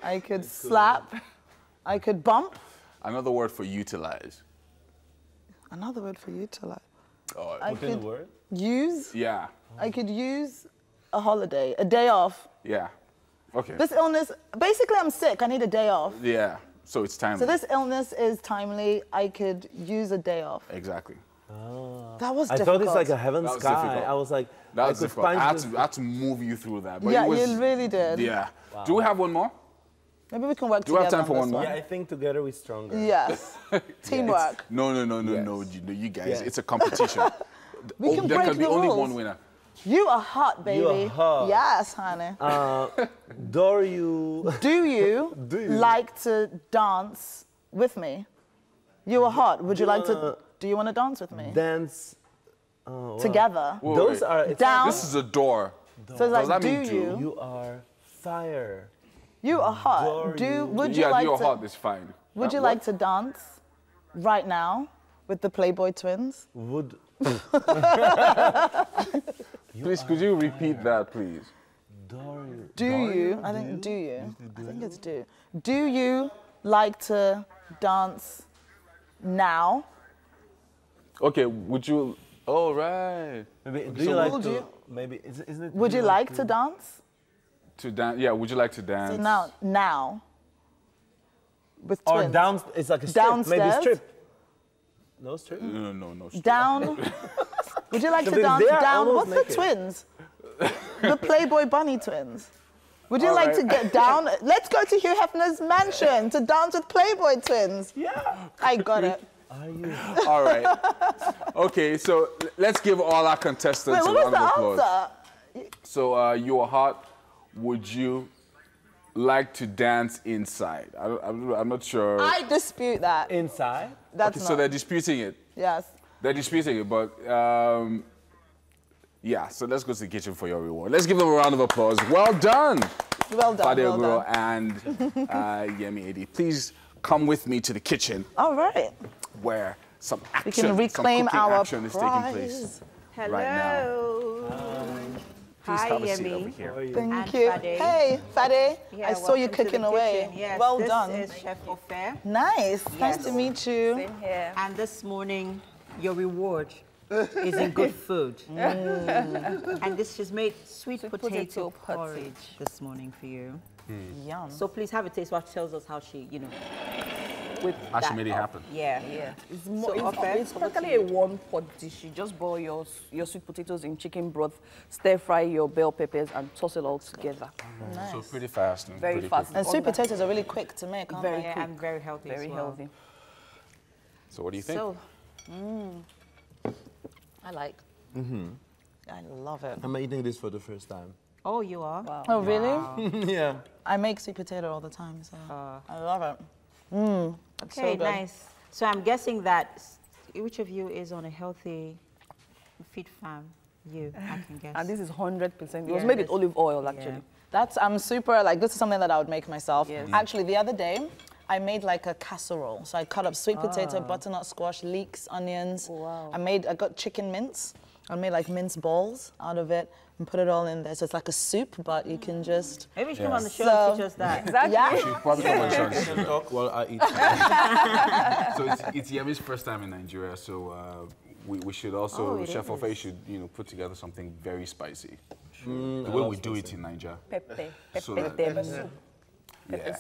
[SPEAKER 9] I could slap. I could bump.
[SPEAKER 1] Another word for utilize.
[SPEAKER 9] Another word for utilize.
[SPEAKER 1] Oh,
[SPEAKER 9] I
[SPEAKER 10] Put in a
[SPEAKER 9] could
[SPEAKER 10] word?
[SPEAKER 9] use.
[SPEAKER 1] yeah.
[SPEAKER 9] I could use a holiday, a day off.
[SPEAKER 1] Yeah. Okay.
[SPEAKER 9] This illness, basically I'm sick, I need a day off.
[SPEAKER 1] Yeah. So it's timely.
[SPEAKER 9] So this illness is timely, I could use a day off.
[SPEAKER 1] Exactly.
[SPEAKER 9] That was
[SPEAKER 10] I
[SPEAKER 9] difficult.
[SPEAKER 10] thought it's like a heaven
[SPEAKER 1] That was
[SPEAKER 10] sky.
[SPEAKER 1] difficult.
[SPEAKER 10] I was like,
[SPEAKER 1] That was
[SPEAKER 10] I could
[SPEAKER 1] difficult.
[SPEAKER 10] punch
[SPEAKER 1] I had,
[SPEAKER 10] this-
[SPEAKER 1] to, I had to move you through that. But
[SPEAKER 9] Yeah,
[SPEAKER 1] it was,
[SPEAKER 9] you really did.
[SPEAKER 1] Yeah. Do we have one more?
[SPEAKER 9] Maybe we can work
[SPEAKER 1] Do we
[SPEAKER 9] together
[SPEAKER 1] have time for
[SPEAKER 9] on
[SPEAKER 1] one
[SPEAKER 9] this
[SPEAKER 1] more?
[SPEAKER 10] Yeah, I think together we're stronger.
[SPEAKER 9] Yes. Teamwork.
[SPEAKER 1] No,
[SPEAKER 10] Yes.
[SPEAKER 1] you guys.
[SPEAKER 10] Yes.
[SPEAKER 1] It's a competition.
[SPEAKER 9] We can
[SPEAKER 1] there
[SPEAKER 9] break
[SPEAKER 1] can be
[SPEAKER 9] the
[SPEAKER 1] only
[SPEAKER 9] rules.
[SPEAKER 1] one winner.
[SPEAKER 9] You are hot, baby.
[SPEAKER 10] You are hot.
[SPEAKER 9] Yes, honey.
[SPEAKER 10] Do you
[SPEAKER 9] Do you like to dance with me? You are hot. Would you like to? Do you want to dance with me?
[SPEAKER 10] dance? Oh, wow.
[SPEAKER 9] Together.
[SPEAKER 1] Wait,
[SPEAKER 10] Those
[SPEAKER 1] wait.
[SPEAKER 10] are it's
[SPEAKER 9] Down.
[SPEAKER 1] This is a door.
[SPEAKER 9] So it's
[SPEAKER 1] Does
[SPEAKER 9] like,
[SPEAKER 1] that
[SPEAKER 9] do
[SPEAKER 1] mean do?
[SPEAKER 9] you?
[SPEAKER 10] You are fire.
[SPEAKER 9] You are hot.
[SPEAKER 10] Adore you.
[SPEAKER 9] Would you
[SPEAKER 1] Yeah,
[SPEAKER 9] like
[SPEAKER 1] you're
[SPEAKER 9] to?
[SPEAKER 1] hot. It's fine.
[SPEAKER 9] Would you
[SPEAKER 1] What?
[SPEAKER 9] like to dance right now with the Playboy twins?
[SPEAKER 10] Would
[SPEAKER 1] Please, could you repeat that, please?
[SPEAKER 10] adore you.
[SPEAKER 9] Do you? I think do you? I think it's do. Do you like to dance now?
[SPEAKER 1] Okay, would you? Oh, right.
[SPEAKER 10] Maybe, do
[SPEAKER 1] So
[SPEAKER 10] you like
[SPEAKER 9] would
[SPEAKER 10] to?
[SPEAKER 9] you-
[SPEAKER 10] Maybe isn't it?
[SPEAKER 9] Would
[SPEAKER 10] do
[SPEAKER 9] you like to dance?
[SPEAKER 1] To dance? Yeah. Would you like to dance?
[SPEAKER 9] So now, with
[SPEAKER 10] Or
[SPEAKER 9] twins.
[SPEAKER 10] down? It's like a strip. Maybe
[SPEAKER 9] Downstairs?
[SPEAKER 10] strip. No strip.
[SPEAKER 1] No.
[SPEAKER 9] Down. Would you like to
[SPEAKER 10] Because
[SPEAKER 9] dance
[SPEAKER 10] they are
[SPEAKER 9] down?
[SPEAKER 10] almost
[SPEAKER 9] What's the
[SPEAKER 10] naked.
[SPEAKER 9] twins? The Playboy Bunny twins. Would you
[SPEAKER 1] All
[SPEAKER 9] like
[SPEAKER 1] right.
[SPEAKER 9] to get down? Let's go to Hugh Hefner's mansion to dance with Playboy twins.
[SPEAKER 10] Yeah.
[SPEAKER 9] I got it.
[SPEAKER 10] Are you?
[SPEAKER 1] All right. Okay, so let's give all our contestants
[SPEAKER 9] Wait,
[SPEAKER 1] a
[SPEAKER 9] what
[SPEAKER 1] round
[SPEAKER 9] was the
[SPEAKER 1] of applause.
[SPEAKER 9] answer?
[SPEAKER 1] So you are hot. Would you like to dance inside? I'm not sure.
[SPEAKER 9] I dispute that.
[SPEAKER 10] Inside?
[SPEAKER 9] That's
[SPEAKER 1] Okay,
[SPEAKER 9] not.
[SPEAKER 1] so they're disputing it.
[SPEAKER 9] Yes.
[SPEAKER 1] They're disputing it, but yeah. So let's go to the kitchen for your reward. Let's give them a round of applause. Well done,
[SPEAKER 9] Well done.
[SPEAKER 1] Fade
[SPEAKER 9] Well
[SPEAKER 1] Oguro
[SPEAKER 9] done.
[SPEAKER 1] and Yemi Edi. Please come with me to the kitchen
[SPEAKER 9] All right.
[SPEAKER 1] where some
[SPEAKER 9] We
[SPEAKER 1] action,
[SPEAKER 9] can reclaim
[SPEAKER 1] some cooking
[SPEAKER 9] our
[SPEAKER 1] action is taking place
[SPEAKER 9] prize.
[SPEAKER 2] Hello.
[SPEAKER 1] right now. Please
[SPEAKER 2] Hi,
[SPEAKER 1] have a seat
[SPEAKER 2] Yemi.
[SPEAKER 1] over here.
[SPEAKER 9] Thank
[SPEAKER 2] And
[SPEAKER 9] you.
[SPEAKER 2] Fade.
[SPEAKER 9] Hey, Fade.
[SPEAKER 2] Yeah,
[SPEAKER 9] I saw you
[SPEAKER 2] welcome to the
[SPEAKER 9] cooking away.
[SPEAKER 2] kitchen. Yes,
[SPEAKER 9] well
[SPEAKER 2] this
[SPEAKER 9] done.
[SPEAKER 2] is Chef Ofer.
[SPEAKER 9] Nice. Nice
[SPEAKER 2] Yes.
[SPEAKER 9] to meet you.
[SPEAKER 2] Same here. And this morning, your reward is in good food. And this she's made sweet potato porridge this morning for you.
[SPEAKER 9] Yum.
[SPEAKER 2] So please have a taste. What tells us how she, whipped
[SPEAKER 1] How she
[SPEAKER 2] that
[SPEAKER 1] made it
[SPEAKER 2] up.
[SPEAKER 1] happen.
[SPEAKER 2] Yeah.
[SPEAKER 5] It's,
[SPEAKER 2] Ofer,
[SPEAKER 5] it's practically a one-pot dish. You just boil your sweet potatoes in chicken broth, stir fry your bell peppers, and toss it all together.
[SPEAKER 9] Nice.
[SPEAKER 1] So pretty fast. And
[SPEAKER 5] Very
[SPEAKER 1] pretty
[SPEAKER 5] fast.
[SPEAKER 1] quick.
[SPEAKER 9] And sweet potatoes are really quick to make, aren't
[SPEAKER 5] Very
[SPEAKER 9] they?
[SPEAKER 2] Yeah,
[SPEAKER 5] quick.
[SPEAKER 2] and very healthy
[SPEAKER 5] Very
[SPEAKER 2] as well.
[SPEAKER 5] healthy.
[SPEAKER 1] So what do you think?
[SPEAKER 2] So,
[SPEAKER 9] I like. I love it.
[SPEAKER 10] I'm eating this for the first time.
[SPEAKER 2] oh, you are?
[SPEAKER 5] Wow.
[SPEAKER 9] Oh, really?
[SPEAKER 10] Yeah.
[SPEAKER 9] I make sweet potato all the time, so I love it.
[SPEAKER 2] Okay,
[SPEAKER 9] so good.
[SPEAKER 2] nice. So I'm guessing that which of you is on a healthy feed farm? You, I can guess.
[SPEAKER 5] And this is 100%. It
[SPEAKER 2] Yeah,
[SPEAKER 5] was made with
[SPEAKER 2] this-
[SPEAKER 5] olive oil, actually.
[SPEAKER 9] That's, I'm super, like, this is something that I would make myself.
[SPEAKER 5] Yes.
[SPEAKER 9] Actually, the other day, I made like a casserole. So I cut up sweet potato, butternut squash, leeks, onions.
[SPEAKER 5] Wow.
[SPEAKER 9] I got chicken mince. I made like mince balls out of it and put it all in there. So it's like a soup, but you can just...
[SPEAKER 2] Maybe you should come on the show
[SPEAKER 9] So-
[SPEAKER 2] and teach us that.
[SPEAKER 5] Exactly.
[SPEAKER 9] Yeah?
[SPEAKER 1] Probably come on the show.
[SPEAKER 10] Talk while I eat.
[SPEAKER 1] So it's Yemi's first time in Nigeria, so we should also, Chef Ofe should, put together something very spicy. The way we do it in Nigeria.
[SPEAKER 5] Pepe.
[SPEAKER 1] So
[SPEAKER 5] Pepe
[SPEAKER 1] that-
[SPEAKER 5] soup.
[SPEAKER 1] Yeah.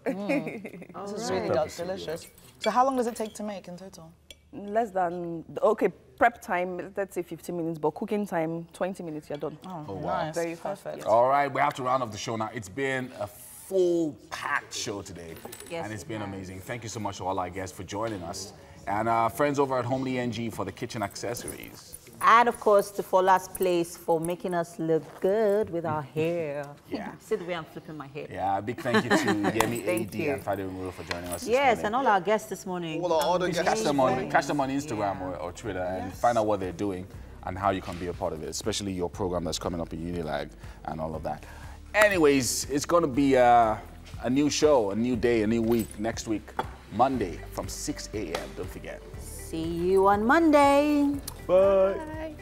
[SPEAKER 9] This is really delicious. So how long does it take to make in total?
[SPEAKER 5] Less than, okay, prep time, let's say 15 minutes, but cooking time, 20 minutes, you're done.
[SPEAKER 9] Oh,
[SPEAKER 1] wow.
[SPEAKER 9] nice.
[SPEAKER 5] Very fast.
[SPEAKER 9] Perfect.
[SPEAKER 1] All right, we have to round off the show now. It's been a full-packed show today,
[SPEAKER 2] Yes,
[SPEAKER 1] and it's
[SPEAKER 2] it
[SPEAKER 1] been
[SPEAKER 2] has.
[SPEAKER 1] amazing. Thank you so much to all our guests for joining us. And friends over at Homely NG for the kitchen accessories.
[SPEAKER 2] And of course, to for last place for making us look good with our hair.
[SPEAKER 1] Yeah.
[SPEAKER 2] See the way I'm flipping my hair.
[SPEAKER 1] Yeah, big thank you to Yemi AD
[SPEAKER 2] you.
[SPEAKER 1] and Fadi Umuru for joining us.
[SPEAKER 2] Yes,
[SPEAKER 1] this
[SPEAKER 2] and
[SPEAKER 1] morning.
[SPEAKER 2] all our guests this morning.
[SPEAKER 3] All our other
[SPEAKER 1] Please
[SPEAKER 3] guests.
[SPEAKER 1] catch them on Instagram or Twitter and find out what they're doing and how you can be a part of it, especially your program that's coming up in Unilag and all of that. Anyways, it's going to be a new show, a new day, a new week, next week, Monday from 6 a.m. Don't forget.
[SPEAKER 2] See you on Monday.
[SPEAKER 1] Bye.
[SPEAKER 2] Bye.